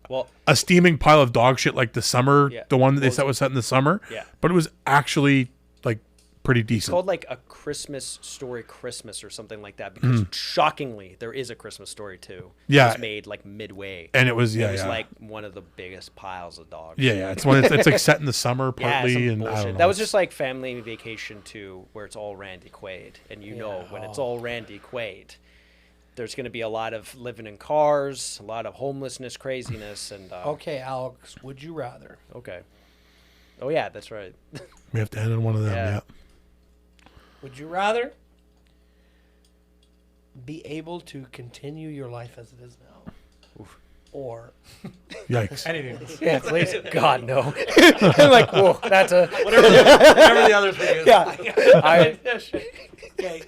well, a steaming pile of dog shit like the summer, Yeah. the one that they said was set in the summer. Yeah. But it was actually like pretty it's decent. called like A Christmas Story Christmas or something like that because shockingly there is a Christmas Story too. Yeah. It was made like midway. And it was It was yeah. like one of the biggest piles of dogs. yeah. It's one. It's like set in the summer Yeah, partly, some and I bullshit. don't know. That was just like Family Vacation 2, where it's all Randy Quaid, and you know when it's all Randy Quaid, there's going to be a lot of living in cars, a lot of homelessness, craziness, and Okay, Alex, would you rather okay. Oh yeah, that's right. we have to end on one of them. Yeah. Yeah. Would you rather be able to continue your life as it is now, or Yikes. Anything. Yeah, please. God no. I'm like, whoa, that's a Whatever the other thing is. yeah. I okay,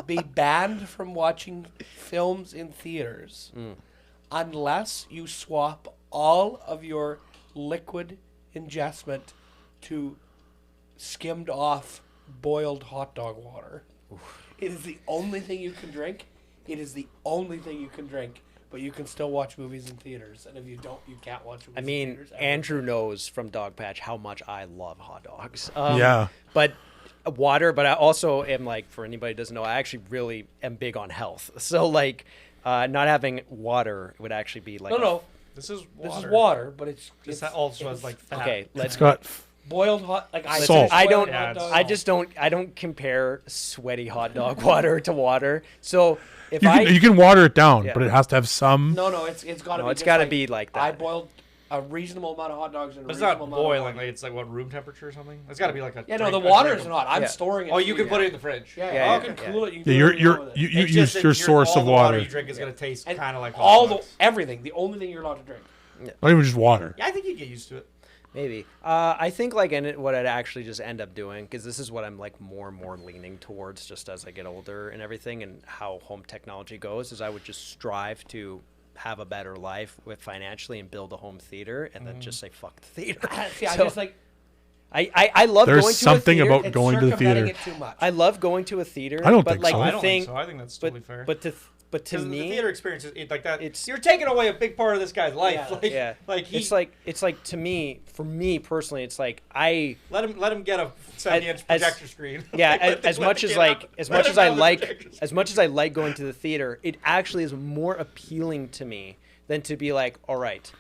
be banned from watching films in theaters unless you swap all of your liquid ingestment to skimmed off boiled hot dog water. It is the only thing you can drink. It is the only thing you can drink. But you can still watch movies in theaters, and if you don't, you can't watch movies I in mean, theaters. ever. Andrew knows from Dog Patch how much I love hot dogs. Yeah. But water, but I also am like, for anybody who doesn't know, I actually really am big on health. So like, not having water would actually be like No. This is This is water, but it's also has like fat. Okay, It's let's got boiled hot like I Salt. I don't. Yeah, it's I don't compare sweaty hot dog water to water. So if you can water it down, Yeah. but it has to have some. No, it's got to No, be. it's just gotta be like I that. boiled a reasonable amount of hot dogs and a It's reasonable not amount of boiling. water. Like it's like what, room temperature or something? It's got to be like a. Yeah, no, the drink- a water drink is of- not. I'm Yeah. storing it. Oh, you for can put now. it in the fridge. Yeah, Yeah, you can yeah. cool it. You Yeah, can you're do whatever with it. you It's use just that your source all of the water. you drink is gonna taste And kind of like all hot the dogs. everything. The only thing you're allowed to drink. Not even just water. Yeah, I think you get used to it. Maybe. I think like what I'd actually just end up doing, because this is what I'm like more and more leaning towards just as I get older and everything, and how home technology goes, is I would just strive to have a better life with financially and build a home theater, and then just say fuck the theater. See, I So, just like I love There's going to something a theater. about it's going to the circumventing theater. it too much. I love going to a theater. I don't but think like so. the I don't thing, think so. I think that's but totally fair. but to to Because the me, theater experience is like that. it's- You're taking away a big part of this guy's life. Yeah. Like, yeah, like he, it's like to me, for me personally, it's like I let him get a 70-inch as- projector screen. yeah, Like, as let much him as get like out- as let much him as I have the like projector screen. as much as I like going to the theater, it actually is more appealing to me than to be like, all right,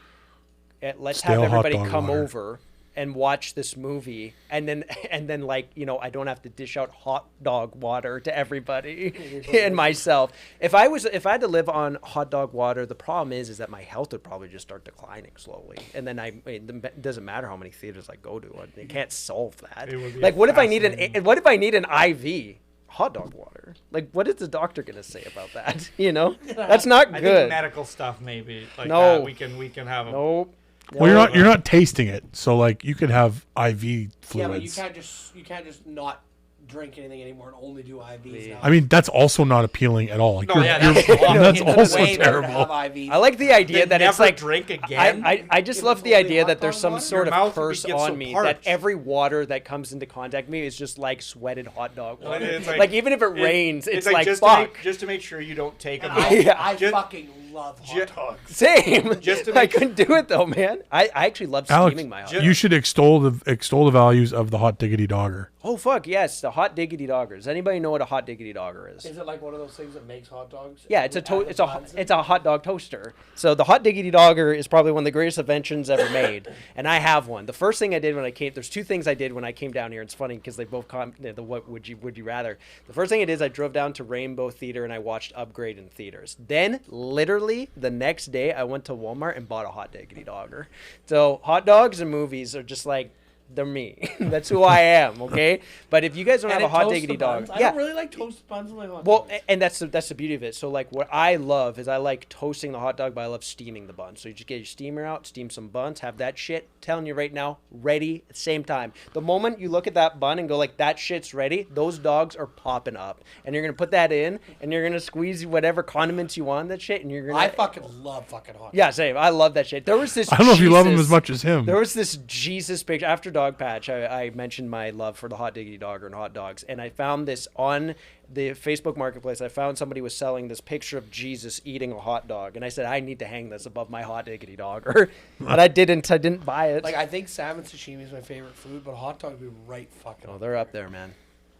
let's Stale have hot everybody dog come water. over and watch this movie, and then like, you know, I don't have to dish out hot dog water to everybody and myself. If I had to live on hot dog water, the problem is that my health would probably just start declining slowly, and then it doesn't matter how many theaters I go to, it can't solve that. It would be Like, what if I need fascinating. what if I need an IV hot dog water? Like, what is the doctor gonna say about that? You know, that's not I think good. medical stuff maybe. Like No. that, we can have. Nope. Well, you're not tasting it, so like you could have IV fluids. Yeah, but you can't just not drink anything anymore and only do IVs now. I mean, that's also not appealing at all. Like, No, you're- yeah, you're- that's awful. that's It's also way better to terrible. have IVs. I like the idea Then that it's never like drink again. I just If love it's the only idea hot that there's dog some water? sort Your of mouth would curse get so on me parched. that every water that comes into contact with me is just like sweated hot dog Well, water. it's Like, even if it rains, it's like just fuck. just to make sure you don't take them. I Ju- fucking love hot ju- dogs. Same. Just to I make- couldn't do it though, man. I actually love Alex, steaming my hot ju- dog. you should extol the values of the hot diggity dogger. Oh fuck yes, the hot diggity dogger. Does anybody know what a hot diggity dogger is? Is it like one of those things that makes hot dogs? Yeah, it's And it's a buns in it's a hot dog toaster. So the hot diggity dogger is probably one of the greatest inventions ever made, and I have one. The first thing I did when I came, there's two things I did when I came down here. It's funny because they both the what would you rather. The first thing I did is I drove down to Rainbow Theater and I watched Upgrade in theaters. Then literally the next day I went to Walmart and bought a hot diggity dogger. So hot dogs and movies are just like, they're me. That's who I am, okay? But if you guys don't And have a it hot toasts diggity the buns. dog, I don't really like toasted buns on my hot well, dogs. and that's the beauty of it. So like, what I love is I like toasting the hot dog, but I love steaming the bun. So you just get your steamer out, steam some buns, have that shit. Telling you right now, ready at the same time. The moment you look at that bun and go like, that shit's ready, those dogs are popping up, and you're gonna put that in, and you're gonna squeeze whatever condiments you want in that shit, and you're gonna. I fucking love fucking hot dogs. Yeah, same. I love that shit. There was this. I don't know if you love him Jesus- as much as him. There was this Jesus picture after Dog Patch. I mentioned my love for the hot diggity dogger and hot dogs, and I found this on the Facebook Marketplace. I found somebody was selling this picture of Jesus eating a hot dog, and I said I need to hang this above my hot diggity dogger, but I didn't buy it. Like, I think salmon sashimi is my favorite food, but hot dogs would be right fucking. Oh, they're up there, man.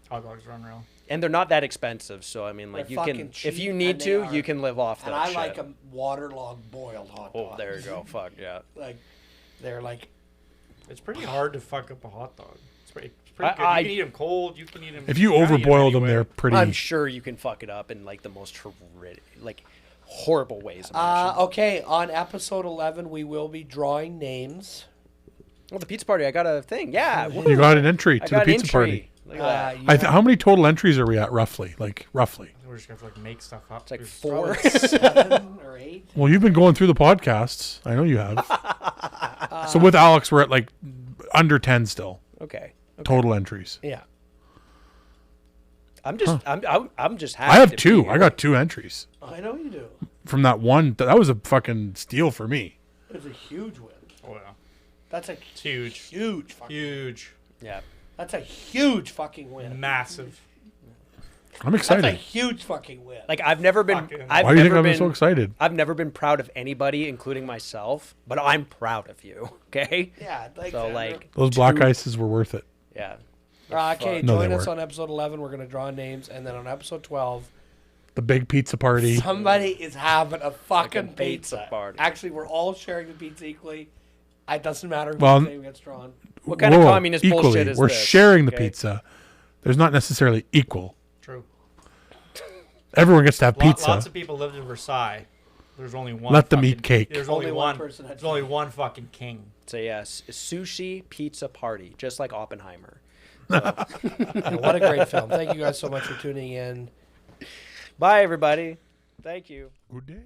Hot dogs are unreal. And they're not that expensive, so I mean, like, They're you can, fucking if you cheap, need and they to, are- you can live off that And I shit. like a waterlogged boiled hot dog. Oh, there you go. Fuck yeah. Like, they're like, It's pretty hard to fuck up a hot dog. It's pretty good. You I- can eat them cold. You can eat them. If you overboil them, they're pretty. I'm sure you can fuck it up in like the most horrible ways. imaginable. okay, on episode 11, we will be drawing names. Well, the pizza party, I got a thing. Yeah. You got an entry I to the got an pizza party. entry. Look at that. You How many total entries are we at roughly? Like roughly. We're just gonna have to like make stuff up. It's like There's- 4. have 7 or 8. Well, you've been going through the podcasts. I know you have. So with Alex, we're at like under 10 still Okay. total entries. Yeah. I'm just I'm just happy. I have to be 2. here. I got 2 entries I know you do. from that one. That was a fucking steal for me. It's a huge win. Oh yeah. That's a It's huge. huge fucking Huge. Yeah. That's a huge fucking win. Massive. I'm That's a excited. huge fucking win. Like I've never been. Fucking- I've Why do you think never I'm been so excited? I've never been proud of anybody, including myself. But I'm proud of you. Okay. yeah, thanks, So Andrew. like Those black ices were worth it. yeah. Okay, No, join they us weren't. on episode 11. We're going to draw names. And then on episode 12, The big pizza party. somebody is having a fucking Fucking pizza pizza. party. Actually, we're all sharing the pizza equally. It doesn't matter whose Well, name gets drawn. What kind of Whoa, communist equally. bullshit is We're this? sharing the Okay? pizza. There's not necessarily equal. True. Everyone gets to have pizza. Lots of people lived in Versailles. There's only one. Let them fucking- eat cake. There's Only only one one. person had There's only cake. one fucking king. So yes, sushi pizza party, just like Oppenheimer. And what a great film. Thank you guys so much for tuning in. Bye everybody. Thank you. Good day.